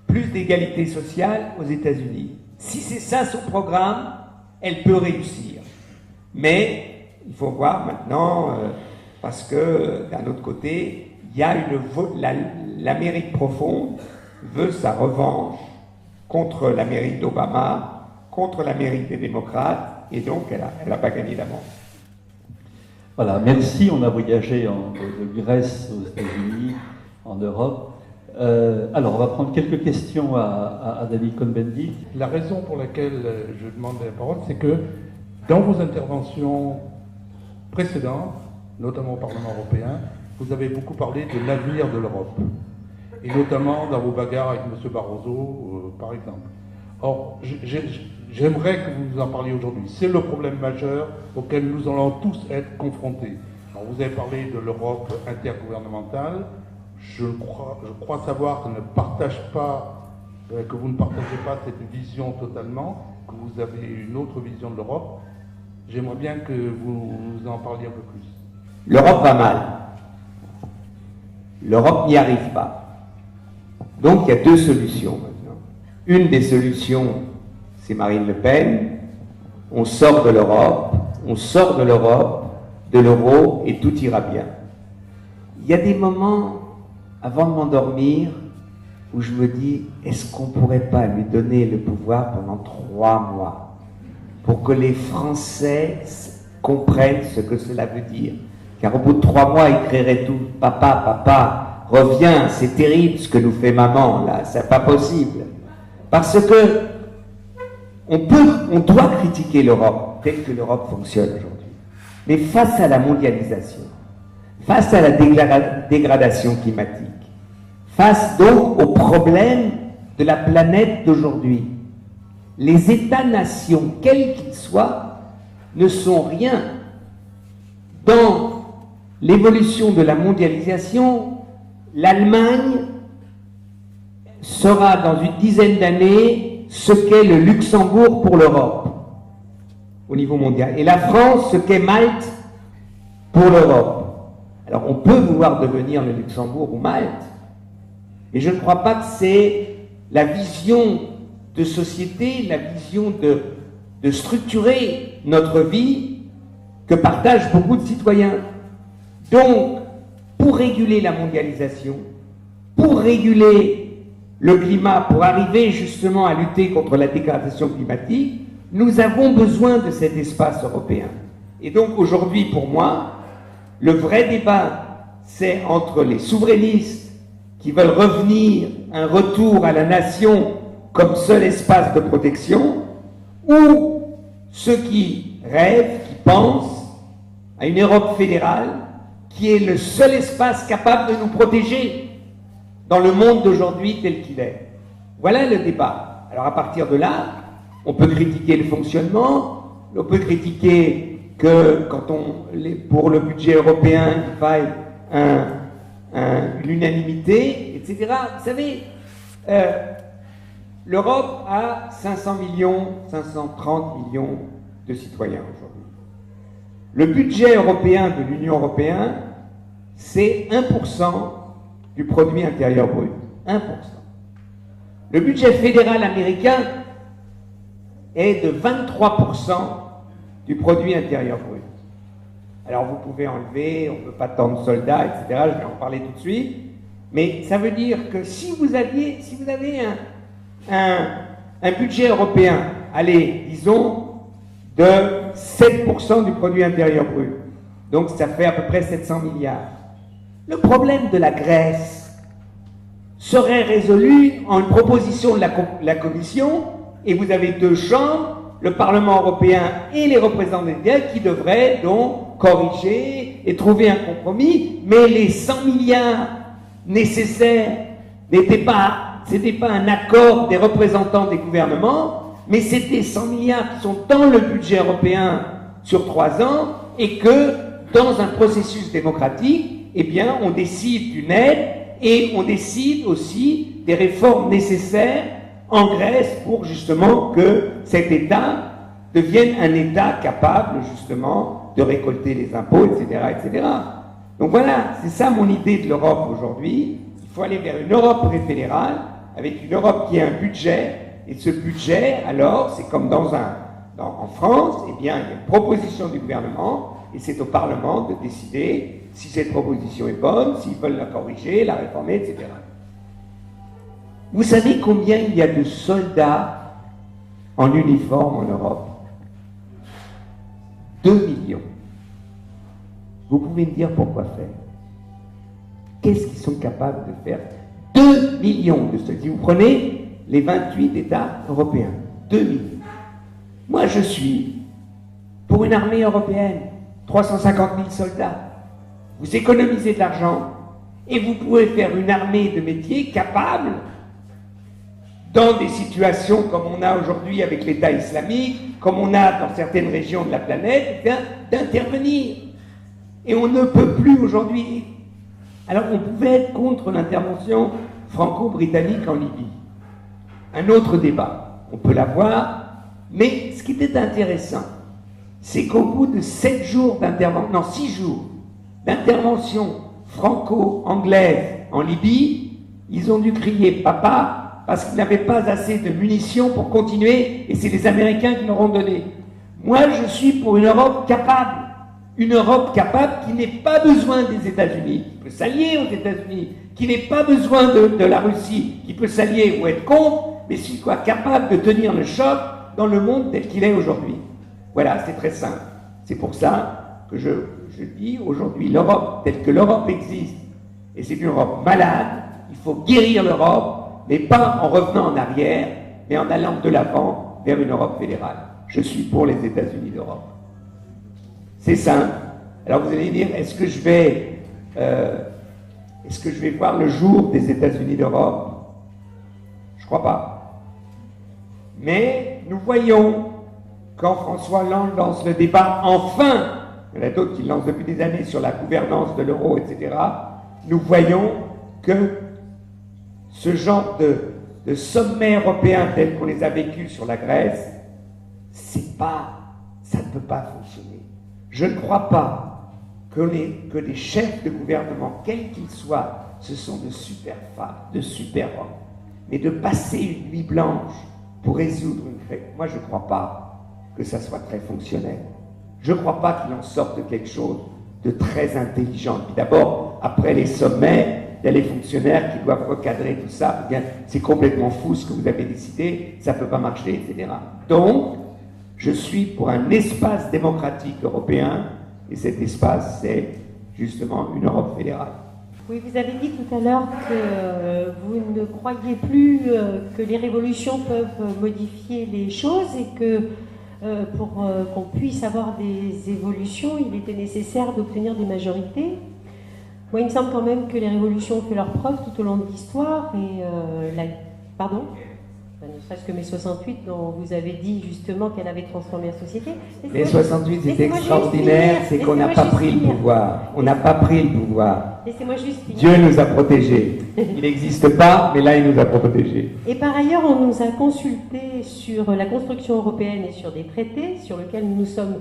plus d'égalité sociale aux États-Unis. Si c'est ça son programme, elle peut réussir. Mais il faut voir maintenant, parce que d'un autre côté, il y a l'Amérique profonde veut sa revanche contre l'Amérique d'Obama, contre l'Amérique des démocrates, et donc elle n'a pas gagné d'avance. Voilà, merci. On a voyagé de Grèce aux États-Unis, en Europe. Alors, on va prendre quelques questions à Dany Cohn-Bendit. La raison pour laquelle je demande la parole, c'est que dans vos interventions précédentes, notamment au Parlement européen, vous avez beaucoup parlé de l'avenir de l'Europe, et notamment dans vos bagarres avec M. Barroso, par exemple. Or, j'aimerais que vous nous en parliez aujourd'hui. C'est le problème majeur auquel nous allons tous être confrontés. Alors, vous avez parlé de l'Europe intergouvernementale. Je crois savoir que vous ne partagez pas cette vision totalement, que vous avez une autre vision de l'Europe. J'aimerais bien que vous nous en parliez un peu plus. L'Europe va mal. L'Europe n'y arrive pas. Donc il y a deux solutions maintenant. Une des solutions, c'est Marine Le Pen. On sort de l'Europe, de l'euro, et tout ira bien. Il y a des moments, avant de m'endormir, où je me dis, est-ce qu'on ne pourrait pas lui donner le pouvoir pendant 3 mois pour que les Français comprennent ce que cela veut dire? Car au bout de 3 mois, ils crieraient tout, papa, reviens, c'est terrible ce que nous fait maman, là, c'est pas possible. Parce que on doit critiquer l'Europe, telle que l'Europe fonctionne aujourd'hui. Mais face à la mondialisation, face à la dégradation climatique, face donc aux problèmes de la planète d'aujourd'hui, les États-nations, quels qu'ils soient, ne sont rien. Dans l'évolution de la mondialisation, l'Allemagne sera dans une dizaine d'années ce qu'est le Luxembourg pour l'Europe, au niveau mondial. Et la France, ce qu'est Malte pour l'Europe. Alors on peut vouloir devenir le Luxembourg ou Malte, mais je ne crois pas que c'est la vision de société, la vision de structurer notre vie que partagent beaucoup de citoyens. Donc, pour réguler la mondialisation, pour réguler le climat, pour arriver justement à lutter contre la dégradation climatique, nous avons besoin de cet espace européen. Et donc aujourd'hui, pour moi, le vrai débat, c'est entre les souverainistes qui veulent revenir, un retour à la nation comme seul espace de protection, ou ceux qui rêvent, qui pensent à une Europe fédérale qui est le seul espace capable de nous protéger dans le monde d'aujourd'hui tel qu'il est. Voilà le débat. Alors à partir de là, on peut critiquer le fonctionnement, on peut critiquer que pour le budget européen, il faille l'unanimité, etc. Vous savez, l'Europe a 500 millions, 530 millions de citoyens aujourd'hui. Le budget européen de l'Union européenne, c'est 1% du produit intérieur brut. 1%. Le budget fédéral américain est de 23% du produit intérieur brut. Alors vous pouvez enlever, on ne peut pas tant de soldats, etc. Je vais en parler tout de suite. Mais ça veut dire que si vous avez un budget européen, allez, disons, de 7% du produit intérieur brut, donc ça fait à peu près 700 milliards. Le problème de la Grèce serait résolu en une proposition de la Commission, et vous avez 2 chambres, le Parlement européen et les représentants qui devraient donc corriger et trouver un compromis, mais les 100 milliards nécessaires c'était pas un accord des représentants des gouvernements, mais c'était 100 milliards qui sont dans le budget européen sur 3 ans, et que dans un processus démocratique, eh bien, on décide d'une aide et on décide aussi des réformes nécessaires en Grèce pour justement que cet État devienne un État capable justement de récolter les impôts, etc., etc. Donc voilà, c'est ça mon idée de l'Europe aujourd'hui. Il faut aller vers une Europe fédérale, avec une Europe qui a un budget, et ce budget, alors, c'est comme en France, eh bien, il y a une proposition du gouvernement, et c'est au Parlement de décider si cette proposition est bonne, s'ils veulent la corriger, la réformer, etc. Vous savez combien il y a de soldats en uniforme en Europe? 2 millions. Vous pouvez me dire pourquoi faire? Qu'est-ce qu'ils sont capables de faire? 2 millions de soldats. Si vous prenez les 28 États européens, 2 millions. Moi, je suis pour une armée européenne, 350 000 soldats. Vous économisez de l'argent et vous pouvez faire une armée de métiers capable, dans des situations comme on a aujourd'hui avec l'État islamique, comme on a dans certaines régions de la planète, d'intervenir. Et on ne peut plus aujourd'hui. Alors on pouvait être contre l'intervention franco-britannique en Libye. Un autre débat, on peut l'avoir, mais ce qui était intéressant, c'est qu'au bout de 7 jours d'intervention, non 6 jours d'intervention franco-anglaise en Libye, ils ont dû crier papa parce qu'ils n'avaient pas assez de munitions pour continuer, et c'est les Américains qui leur ont donné. Moi, je suis pour une Europe capable qui n'ait pas besoin des États-Unis, qui peut s'allier aux États-Unis, qui n'ait pas besoin de la Russie, qui peut s'allier ou être contre, mais qui soit capable de tenir le choc dans le monde tel qu'il est aujourd'hui. Voilà, c'est très simple. C'est pour ça que je dis aujourd'hui, l'Europe telle que l'Europe existe, et c'est une Europe malade, il faut guérir l'Europe, mais pas en revenant en arrière, mais en allant de l'avant vers une Europe fédérale. Je suis pour les États-Unis d'Europe. C'est simple. Alors vous allez dire, est-ce que je vais voir le jour des États-Unis d'Europe? Je crois pas. Mais nous voyons, quand François Hollande lance le débat, enfin, il y en a d'autres qui lancent depuis des années sur la gouvernance de l'euro, etc., nous voyons que ce genre de sommet européen tel qu'on les a vécus sur la Grèce, ça ne peut pas fonctionner. Je ne crois pas que les chefs de gouvernement, quels qu'ils soient, ce sont de super femmes, de super hommes, mais de passer une nuit blanche pour résoudre une crise, moi je ne crois pas que ça soit très fonctionnel. Je ne crois pas qu'il en sorte quelque chose de très intelligent. Puis d'abord, après les sommets, il y a les fonctionnaires qui doivent recadrer tout ça. Bien, c'est complètement fou ce que vous avez décidé, ça ne peut pas marcher, etc. Donc, je suis pour un espace démocratique européen, et cet espace, c'est justement une Europe fédérale. Oui, vous avez dit tout à l'heure que vous ne croyez plus que les révolutions peuvent modifier les choses et que pour qu'on puisse avoir des évolutions, il était nécessaire d'obtenir des majorités. Moi, il me semble quand même que les révolutions ont fait leur preuve tout au long de l'histoire et pardon, ne serait-ce que mai 68, dont vous avez dit justement qu'elle avait transformé la société. Mai 68, c'était extraordinaire, c'est qu'on n'a pas pris le pouvoir. On n'a pas pris le pouvoir. Laissez-moi juste finir. Dieu nous a protégés. Il n'existe pas, mais là, il nous a protégés. Et par ailleurs, on nous a consulté sur la construction européenne et sur des traités sur lesquels nous nous sommes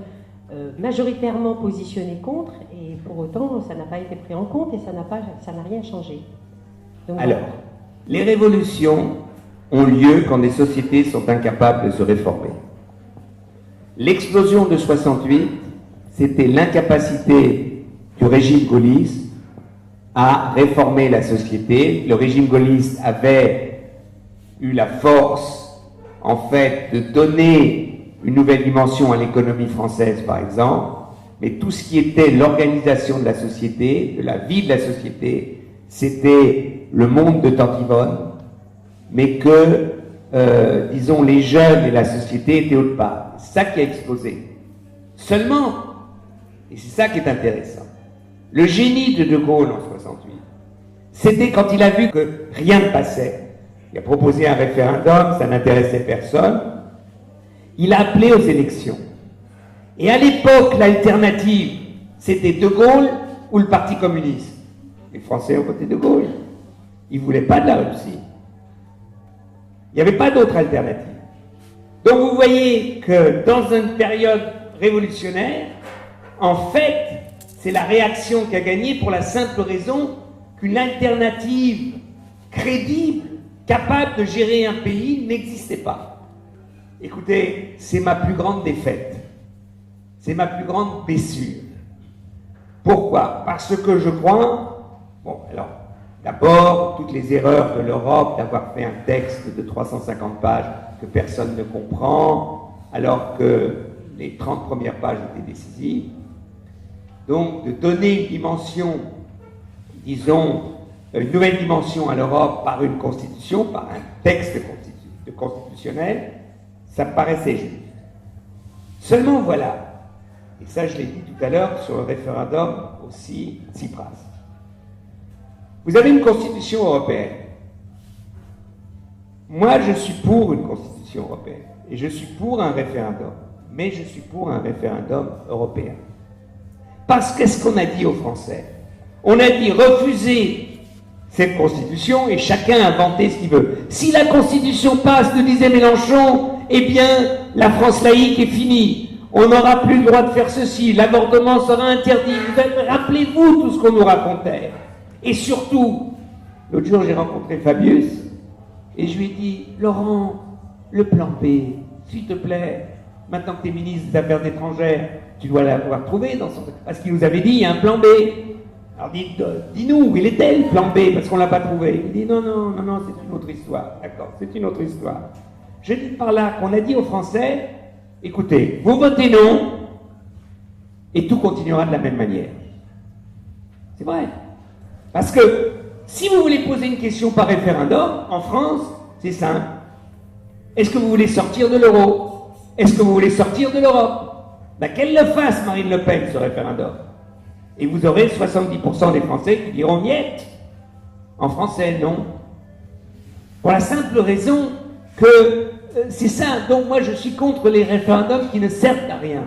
majoritairement positionnés contre, et pour autant, ça n'a pas été pris en compte et ça n'a rien changé. Donc, alors, les révolutions ont lieu quand des sociétés sont incapables de se réformer. L'explosion de 68, c'était l'incapacité du régime gaulliste à réformer la société. Le régime gaulliste avait eu la force, en fait, de donner une nouvelle dimension à l'économie française, par exemple, mais tout ce qui était l'organisation de la société, de la vie de la société, c'était le monde de Tantivonne, mais que, disons, les jeunes et la société étaient autre part. C'est ça qui a explosé. Seulement, et c'est ça qui est intéressant, le génie de Gaulle en 68, c'était quand il a vu que rien ne passait. Il a proposé un référendum, ça n'intéressait personne. Il a appelé aux élections. Et à l'époque, l'alternative, c'était De Gaulle ou le Parti communiste. Les Français ont voté De Gaulle. Ils ne voulaient pas de la Russie. Il n'y avait pas d'autre alternative. Donc vous voyez que dans une période révolutionnaire, en fait, c'est la réaction qui a gagné pour la simple raison qu'une alternative crédible, capable de gérer un pays, n'existait pas. Écoutez, c'est ma plus grande défaite. C'est ma plus grande blessure. Pourquoi? Parce que je crois, bon, alors, d'abord, toutes les erreurs de l'Europe d'avoir fait un texte de 350 pages que personne ne comprend, alors que les 30 premières pages étaient décisives. Donc, de donner une dimension, disons, une nouvelle dimension à l'Europe par une constitution, par un texte constitutionnel, ça me paraissait juste. Seulement voilà, et ça je l'ai dit tout à l'heure sur le référendum aussi, Tsipras. Vous avez une constitution européenne. Moi je suis pour une constitution européenne, et je suis pour un référendum, mais je suis pour un référendum européen. Parce qu'est-ce qu'on a dit aux Français? On a dit refusez cette constitution et chacun a inventé ce qu'il veut. Si la constitution passe, nous disait Mélenchon, eh bien, la France laïque est finie. On n'aura plus le droit de faire ceci, l'avortement sera interdit. Rappelez-vous tout ce qu'on nous racontait. Et surtout, l'autre jour j'ai rencontré Fabius et je lui ai dit, Laurent, le plan B, s'il te plaît, maintenant que tu es ministre des Affaires étrangères, tu dois l'avoir trouvé dans son... Parce qu'il nous avait dit, il y a un plan B. Alors dis-nous, où il était le plan B, parce qu'on ne l'a pas trouvé. Il dit non, c'est une autre histoire. D'accord, c'est une autre histoire. Je dis par là qu'on a dit aux Français, écoutez, vous votez non, et tout continuera de la même manière. C'est vrai. Parce que si vous voulez poser une question par référendum, en France, c'est simple. Est-ce que vous voulez sortir de l'euro? Est-ce que vous voulez sortir de l'Europe? Ben, qu'elle le fasse, Marine Le Pen, ce référendum. Et vous aurez 70% des Français qui diront niet. En français, non. Pour la simple raison que c'est ça. Donc moi, je suis contre les référendums qui ne servent à rien.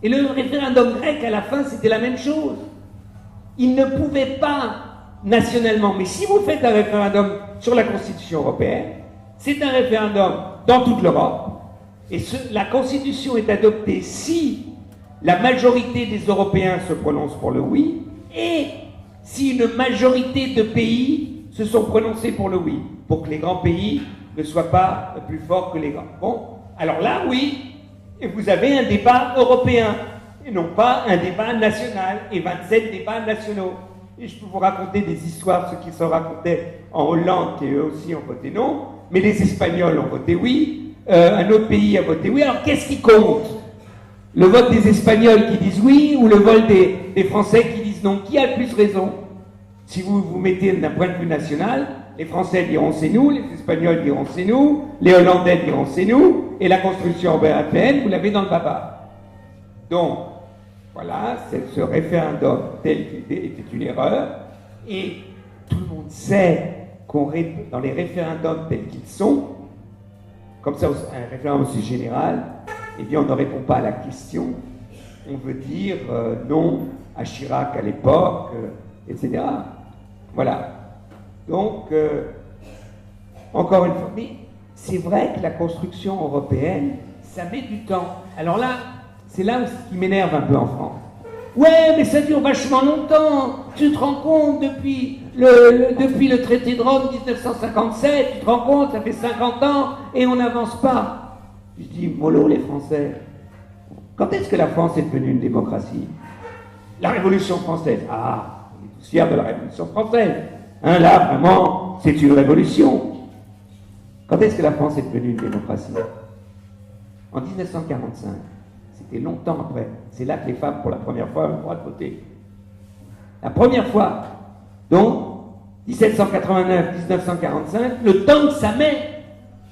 Et le référendum grec, à la fin, c'était la même chose. Il ne pouvait pas, nationalement, mais si vous faites un référendum sur la Constitution européenne, c'est un référendum dans toute l'Europe. Et la Constitution est adoptée si la majorité des Européens se prononce pour le oui, et si une majorité de pays se sont prononcés pour le oui, pour que les grands pays ne soient pas plus forts que les grands. Bon, alors là, oui, et vous avez un débat européen, et non pas un débat national, et 27 débats nationaux. Et je peux vous raconter des histoires, ceux qui se racontaient en Hollande, qui eux aussi ont voté non, mais les Espagnols ont voté oui, un autre pays a voté oui, alors qu'est-ce qui compte? Le vote des Espagnols qui disent oui ou le vote des Français qui disent non? Qui a le plus raison? Si vous vous mettez d'un point de vue national, les Français diront c'est nous, les Espagnols diront c'est nous, les Hollandais diront c'est nous, et la construction européenne, vous l'avez dans le baba. Donc, voilà, ce référendum tel qu'il était une erreur, et tout le monde sait qu'on dans les référendums tels qu'ils sont, comme ça, un référendum aussi général, eh bien, on ne répond pas à la question. On veut dire non à Chirac à l'époque, etc. Voilà. Donc, encore une fois, mais c'est vrai que la construction européenne, ça met du temps. Alors là, c'est là ce qui m'énerve un peu en France. Ouais, mais ça dure vachement longtemps. Tu te rends compte, depuis le traité de Rome 1957, tu te rends compte, ça fait 50 ans et on n'avance pas. Je dis, mollo les Français, quand est-ce que la France est devenue une démocratie? La Révolution française. Ah, on est tous fiers de la Révolution française. Hein, là, vraiment, c'est une révolution. Quand est-ce que la France est devenue une démocratie? En 1945. C'était longtemps après. C'est là que les femmes, pour la première fois, ont le droit de voter. La première fois. Donc, 1789, 1945, le temps que ça met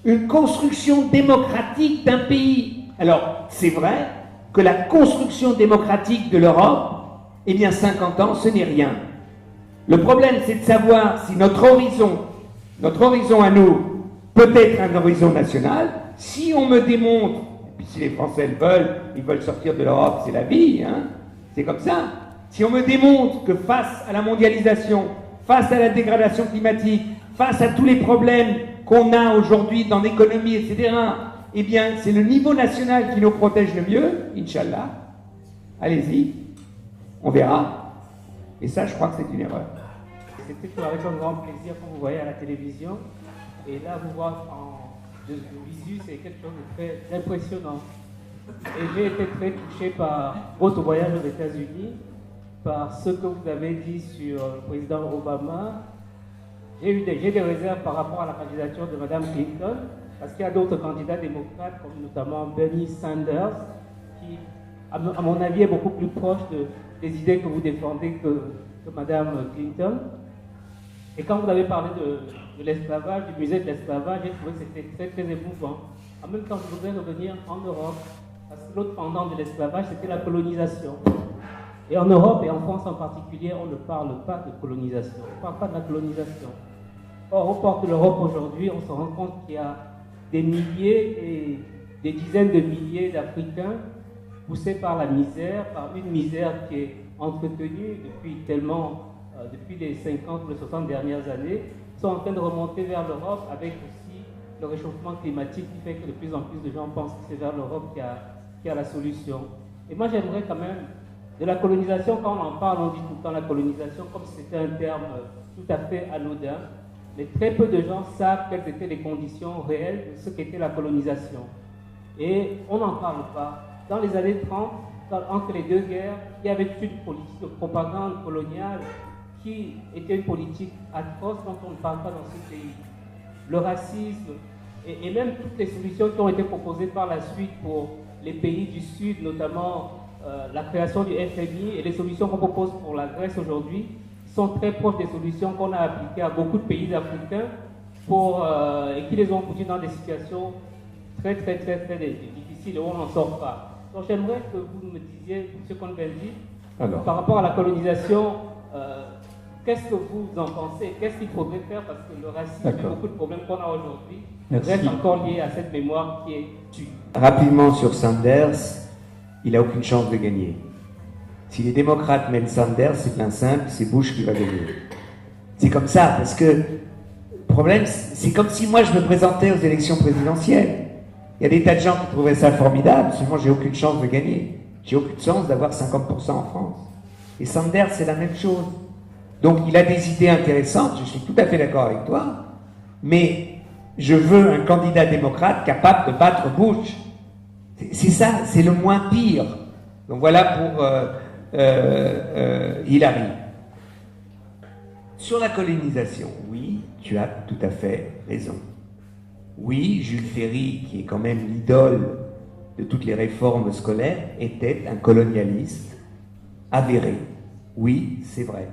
une construction démocratique d'un pays. Alors, c'est vrai que la construction démocratique de l'Europe, eh bien, 50 ans, ce n'est rien. Le problème, c'est de savoir si notre horizon à nous, peut être un horizon national. Si on me démontre, et puis si les Français le veulent, ils veulent sortir de l'Europe, c'est la vie, hein, c'est comme ça. Si on me démontre que face à la mondialisation, face à la dégradation climatique, face à tous les problèmes qu'on a aujourd'hui dans l'économie, etc., eh bien, c'est le niveau national qui nous protège le mieux, Inch'Allah. Allez-y, on verra. Et ça, je crois que c'est une erreur. C'était toujours avec un grand plaisir quand vous voyez à la télévision. Et là, vous voir de visu, c'est quelque chose de très impressionnant. Et j'ai été très touché par votre voyage aux États-Unis, par ce que vous avez dit sur le président Obama. J'ai des réserves par rapport à la candidature de Mme Clinton, parce qu'il y a d'autres candidats démocrates, comme notamment Bernie Sanders, qui, à mon avis, est beaucoup plus proche des idées que vous défendez que Mme Clinton. Et quand vous avez parlé de l'esclavage, du musée de l'esclavage, j'ai trouvé que c'était très très émouvant. En même temps, je voudrais revenir en Europe, parce que l'autre pendant de l'esclavage, c'était la colonisation. Et en Europe, et en France en particulier, on ne parle pas de colonisation, on ne parle pas de la colonisation. Or, aux portes de l'Europe aujourd'hui, on se rend compte qu'il y a des milliers et des dizaines de milliers d'Africains poussés par la misère, par une misère qui est entretenue depuis les 50 ou les 60 dernières années, sont en train de remonter vers l'Europe avec aussi le réchauffement climatique qui fait que de plus en plus de gens pensent que c'est vers l'Europe qu'il y a la solution. Et moi, j'aimerais quand même, de la colonisation, quand on en parle, on dit tout le temps la colonisation comme si c'était un terme tout à fait anodin. Mais très peu de gens savent quelles étaient les conditions réelles de ce qu'était la colonisation. Et on n'en parle pas. Dans les années 30, entre les deux guerres, il y avait une politique de propagande coloniale qui était une politique atroce dont on ne parle pas dans ce pays. Le racisme et même toutes les solutions qui ont été proposées par la suite pour les pays du Sud, notamment la création du FMI et les solutions qu'on propose pour la Grèce aujourd'hui, sont très proches des solutions qu'on a appliquées à beaucoup de pays africains et qui les ont foutus dans des situations très difficiles et où on n'en sort pas. Donc j'aimerais que vous me disiez, M. Cohn-Bendit, par rapport à la colonisation, qu'est-ce que vous en pensez? Qu'est-ce qu'il faudrait faire? Parce que le racisme et beaucoup de problèmes qu'on a aujourd'hui restent encore liés à cette mémoire qui est tue. Rapidement sur Sanders, il n'a aucune chance de gagner. Si les démocrates mènent Sanders, c'est bien simple, c'est Bush qui va gagner. C'est comme ça, parce que le problème, c'est comme si moi je me présentais aux élections présidentielles. Il y a des tas de gens qui trouvaient ça formidable, seulement j'ai aucune chance de gagner. J'ai aucune chance d'avoir 50% en France. Et Sanders, c'est la même chose. Donc il a des idées intéressantes, je suis tout à fait d'accord avec toi, mais je veux un candidat démocrate capable de battre Bush. C'est ça, c'est le moins pire. Donc voilà pour Hillary. Sur la colonisation, oui, tu as tout à fait raison. Oui, Jules Ferry, qui est quand même l'idole de toutes les réformes scolaires, était un colonialiste avéré. Oui, c'est vrai.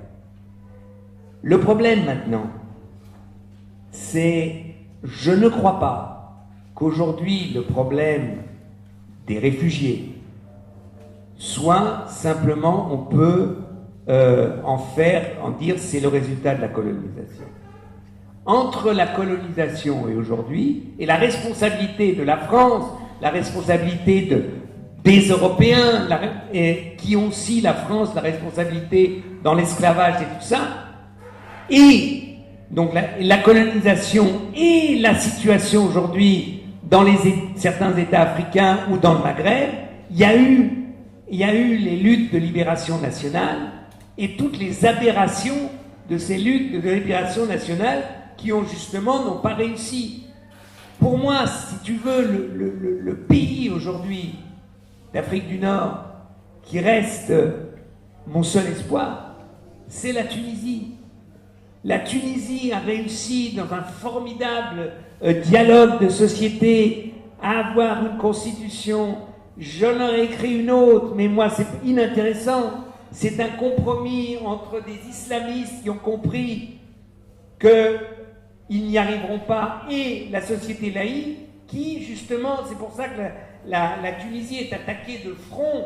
Le problème maintenant, c'est, je ne crois pas qu'aujourd'hui le problème des réfugiés soit simplement, on peut en dire c'est le résultat de la colonisation. Entre la colonisation et aujourd'hui, et la responsabilité de la France, la responsabilité des Européens, qui ont aussi la France, la responsabilité dans l'esclavage et tout ça, et donc la colonisation et la situation aujourd'hui dans certains États africains ou dans le Maghreb, il y a eu les luttes de libération nationale et toutes les aberrations de ces luttes de libération nationale qui n'ont pas réussi. Pour moi, si tu veux, le pays aujourd'hui d'Afrique du Nord qui reste mon seul espoir, c'est la Tunisie. La Tunisie a réussi dans un formidable dialogue de société à avoir une constitution. J'en aurais écrit une autre, mais moi c'est inintéressant. C'est un compromis entre des islamistes qui ont compris qu'ils n'y arriveront pas et la société laïque qui, justement, c'est pour ça que la Tunisie est attaquée de front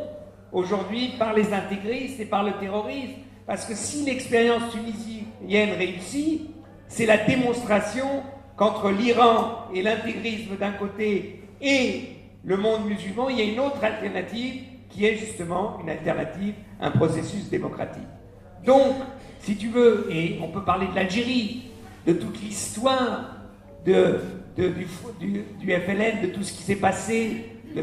aujourd'hui par les intégristes et par le terrorisme. Parce que si l'expérience tunisienne réussit, c'est la démonstration qu'entre l'Iran et l'intégrisme d'un côté et le monde musulman, il y a une autre alternative qui est justement une alternative, un processus démocratique. Donc, si tu veux, et on peut parler de l'Algérie, de toute l'histoire du FLN, de tout ce qui s'est passé, de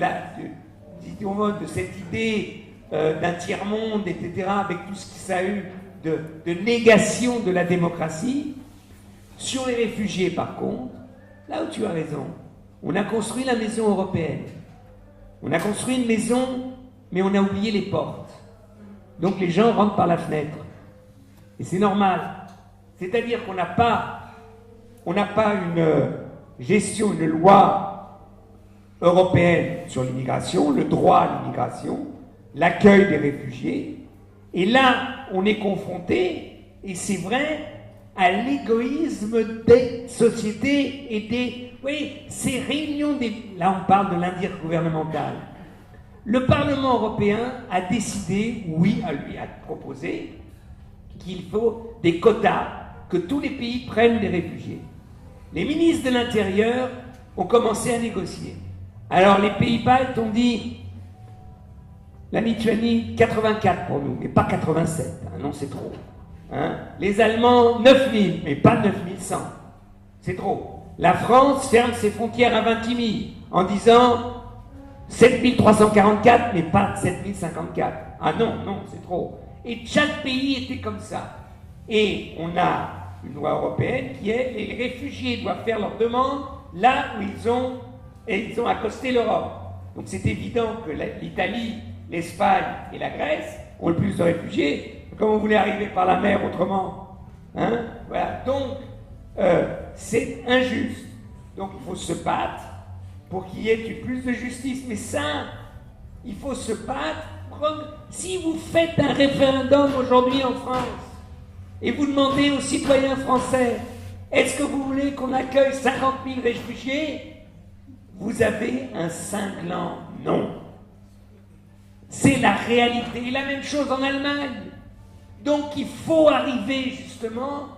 cette idée d'un tiers-monde, etc., avec tout ce que ça a eu de négation de la démocratie. Sur les réfugiés, par contre, là où tu as raison, on a construit la maison européenne. On a construit une maison, mais on a oublié les portes. Donc les gens rentrent par la fenêtre. Et c'est normal. C'est-à-dire qu'on n'a pas une gestion, une loi européenne sur l'immigration, le droit à l'immigration, l'accueil des réfugiés. Et là, on est confronté, et c'est vrai, à l'égoïsme des sociétés et des... Oui, ces réunions Là, on parle de l'intergouvernemental. Le Parlement européen a décidé, oui, lui a proposé, qu'il faut des quotas, que tous les pays prennent des réfugiés. Les ministres de l'Intérieur ont commencé à négocier. Alors les pays baltes ont dit, la Lituanie, 84 pour nous, mais pas 87, hein, non c'est trop. Hein. Les Allemands, 9000, mais pas 9100, c'est trop. La France ferme ses frontières à 28 000 en disant 7344, mais pas 7054. Ah non, non, c'est trop. Et chaque pays était comme ça. Et on a une loi européenne qui est les réfugiés doivent faire leur demande là où ils ont accosté l'Europe. Donc c'est évident que l'Italie, l'Espagne et la Grèce ont le plus de réfugiés. Comment vous voulez arriver par la mer autrement, hein? Voilà. Donc c'est injuste. Donc il faut se battre pour qu'il y ait plus de justice. Mais ça, il faut se battre. Si vous faites un référendum aujourd'hui en France et vous demandez aux citoyens français, est-ce que vous voulez qu'on accueille 50 000 réfugiés? Vous avez un cinglant non. C'est la réalité. Et la même chose en Allemagne. Donc il faut arriver justement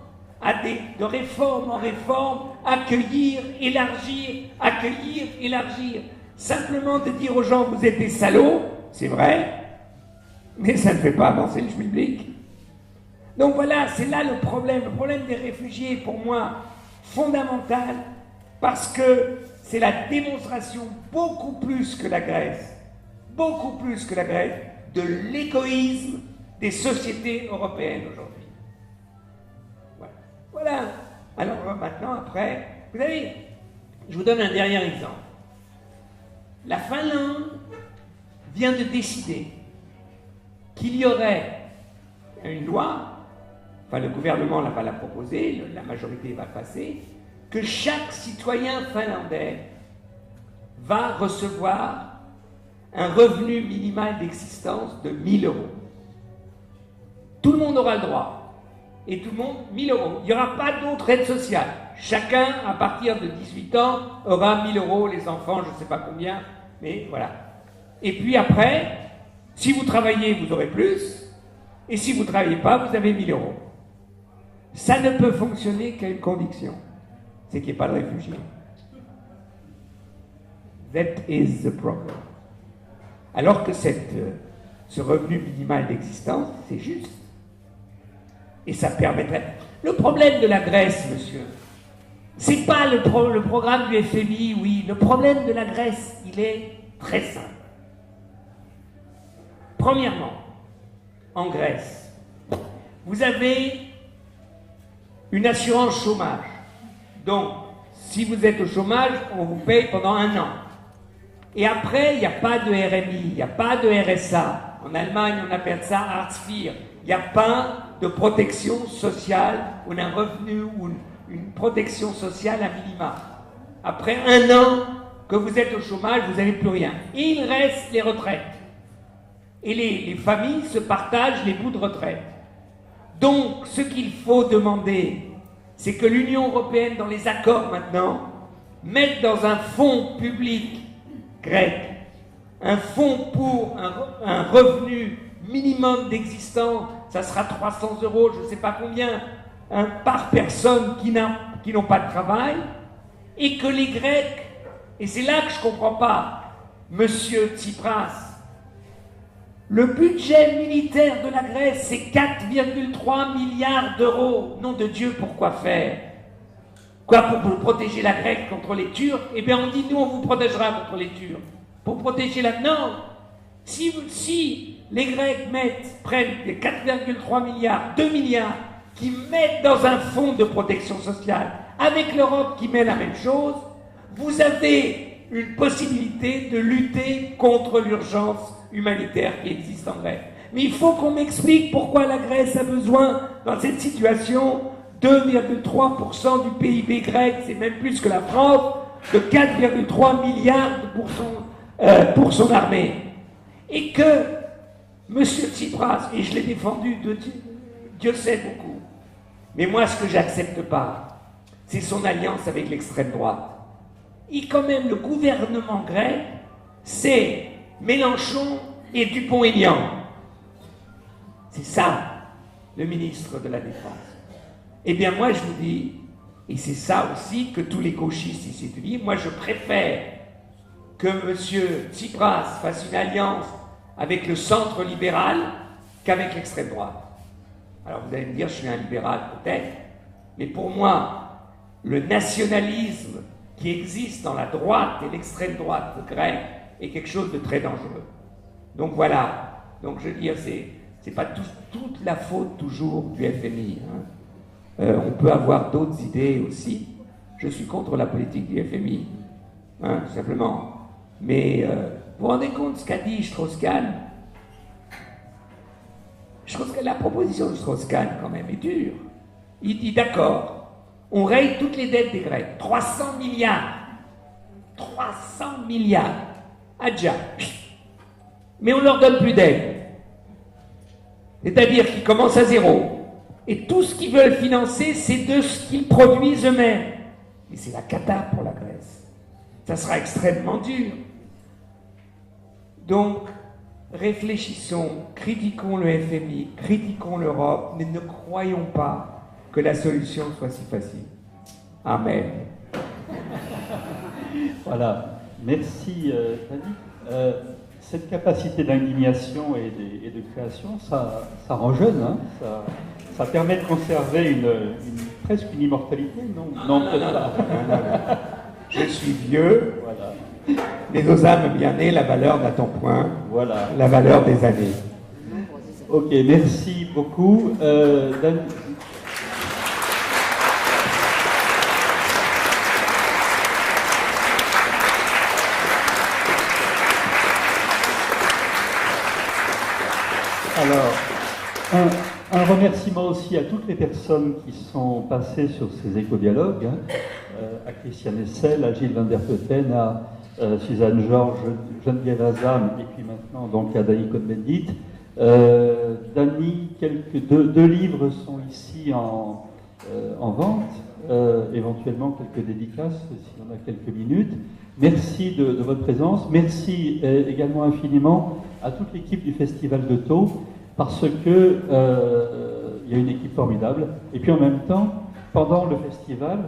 de réforme en réforme, accueillir, élargir, Simplement de dire aux gens, vous êtes des salauds, c'est vrai, mais ça ne fait pas avancer le public. Donc voilà, c'est là le problème des réfugiés, pour moi, fondamental, parce que c'est la démonstration beaucoup plus que la Grèce, de l'égoïsme des sociétés européennes aujourd'hui. Voilà. Alors maintenant, après, vous savez, je vous donne un dernier exemple. La Finlande vient de décider qu'il y aurait une loi, enfin le gouvernement va la proposer, la majorité va passer, que chaque citoyen finlandais va recevoir un revenu minimal d'existence de 1 000 €. Tout le monde aura le droit. Et tout le monde, 1 000 €. Il n'y aura pas d'autre aide sociale. Chacun, à partir de 18 ans, aura 1 000 €, les enfants, je ne sais pas combien, mais voilà. Et puis après, si vous travaillez, vous aurez plus, et si vous ne travaillez pas, vous avez 1 000 €. Ça ne peut fonctionner qu'à une condition, c'est qu'il n'y ait pas de réfugiés. That is the problem. Alors que ce revenu minimal d'existence, c'est juste. Et ça permettrait... Le problème de la Grèce, monsieur, c'est pas le programme du FMI, oui. Le problème de la Grèce, il est très simple. Premièrement, en Grèce, vous avez une assurance chômage. Donc, si vous êtes au chômage, on vous paye pendant 1 an. Et après, il n'y a pas de RMI, il n'y a pas de RSA. En Allemagne, on appelle ça Hartz IV. Il n'y a pas de protection sociale ou d'un revenu ou une protection sociale à minima. Après 1 an que vous êtes au chômage, vous n'avez plus rien. Et il reste les retraites. Et les familles se partagent les bouts de retraite. Donc, ce qu'il faut demander, c'est que l'Union européenne, dans les accords maintenant, mette dans un fonds public grec, un fonds pour un revenu minimum d'existence, ça sera 300 €, je ne sais pas combien, par personne qui n'ont pas de travail, et que les Grecs, et c'est là que je ne comprends pas, Monsieur Tsipras, le budget militaire de la Grèce, c'est 4,3 milliards €. Nom de Dieu, pourquoi faire? Quoi, pour protéger la Grèce contre les Turcs? Eh bien, on dit, nous, on vous protégera contre les Turcs. Pour protéger la... Non. Si les Grecs prennent les 4,3 milliards, 2 milliards, qui mettent dans un fonds de protection sociale, avec l'Europe qui met la même chose, vous avez une possibilité de lutter contre l'urgence humanitaire qui existe en Grèce. Mais il faut qu'on m'explique pourquoi la Grèce a besoin, dans cette situation, 2,3% du PIB grec, c'est même plus que la France, de 4,3 milliards pour son armée. Et que M. Tsipras, et je l'ai défendu, Dieu sait beaucoup, mais moi ce que j'accepte pas, c'est son alliance avec l'extrême droite. Et quand même, le gouvernement grec, c'est Mélenchon et Dupont-Aignan. C'est ça, le ministre de la Défense. Eh bien, moi, je vous dis, et c'est ça aussi que tous les gauchistes ici te disent, moi, je préfère que M. Tsipras fasse une alliance avec le centre libéral qu'avec l'extrême droite. Alors, vous allez me dire, je suis un libéral, peut-être, mais pour moi, le nationalisme qui existe dans la droite et l'extrême droite grecque est quelque chose de très dangereux. Donc voilà. Donc je veux dire, c'est pas toute la faute toujours du FMI. Hein. On peut avoir d'autres idées aussi. Je suis contre la politique du FMI, hein, tout simplement. Mais vous vous rendez compte ce qu'a dit Strauss-Kahn? La proposition de Strauss-Kahn, quand même, est dure. Il dit d'accord. On raye toutes les dettes des Grecs. 300 milliards. 300 milliards. Adja. Mais on leur donne plus d'aide. C'est-à-dire qu'ils commencent à zéro. Et tout ce qu'ils veulent financer, c'est de ce qu'ils produisent eux-mêmes. Et c'est la cata pour la Grèce. Ça sera extrêmement dur. Donc, réfléchissons, critiquons le FMI, critiquons l'Europe, mais ne croyons pas que la solution soit si facile. Amen. Voilà. Merci, Tani. Cette capacité d'indignation et de création, ça rend jeune. Hein, ça permet de conserver presque une immortalité, non, peut-être pas. Je suis vieux, Voilà. mais aux âmes bien nées, la valeur n'attend point Voilà. la valeur des années. Ok, merci beaucoup. Dan- Alors, un remerciement aussi à toutes les personnes qui sont passées sur ces éco-dialogues, hein, à Christiane Essel, à Gilles Van der Putten, à Suzanne Georges, Geneviève Azam, et puis maintenant donc à Dany Cohn-Bendit. Dany, deux livres sont ici en vente, éventuellement quelques dédicaces si on a quelques minutes. Merci de votre présence. Merci également infiniment à toute l'équipe du Festival de Thau, parce que il y a une équipe formidable. Et puis en même temps, pendant le festival,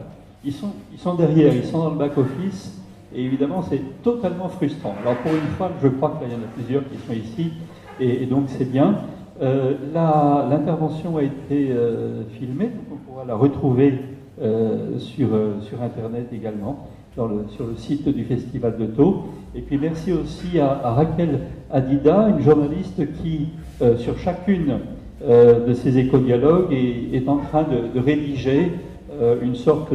ils sont derrière, ils sont dans le back-office, et évidemment c'est totalement frustrant. Alors pour une fois, je crois qu'il y en a plusieurs qui sont ici, et donc c'est bien. L'intervention a été filmée, donc on pourra la retrouver sur Internet également, sur le site du Festival de Thau. Et puis merci aussi à Raquel Adida, une journaliste qui, sur chacune de ces éco-dialogues, est en train de rédiger une sorte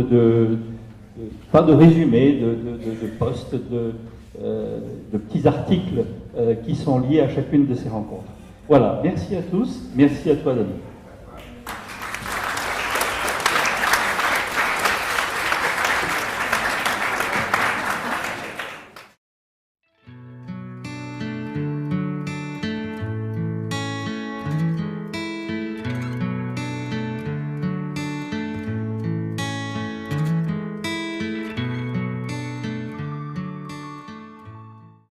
pas de résumé, de posts, de petits articles qui sont liés à chacune de ces rencontres. Voilà, merci à tous, merci à toi Dany.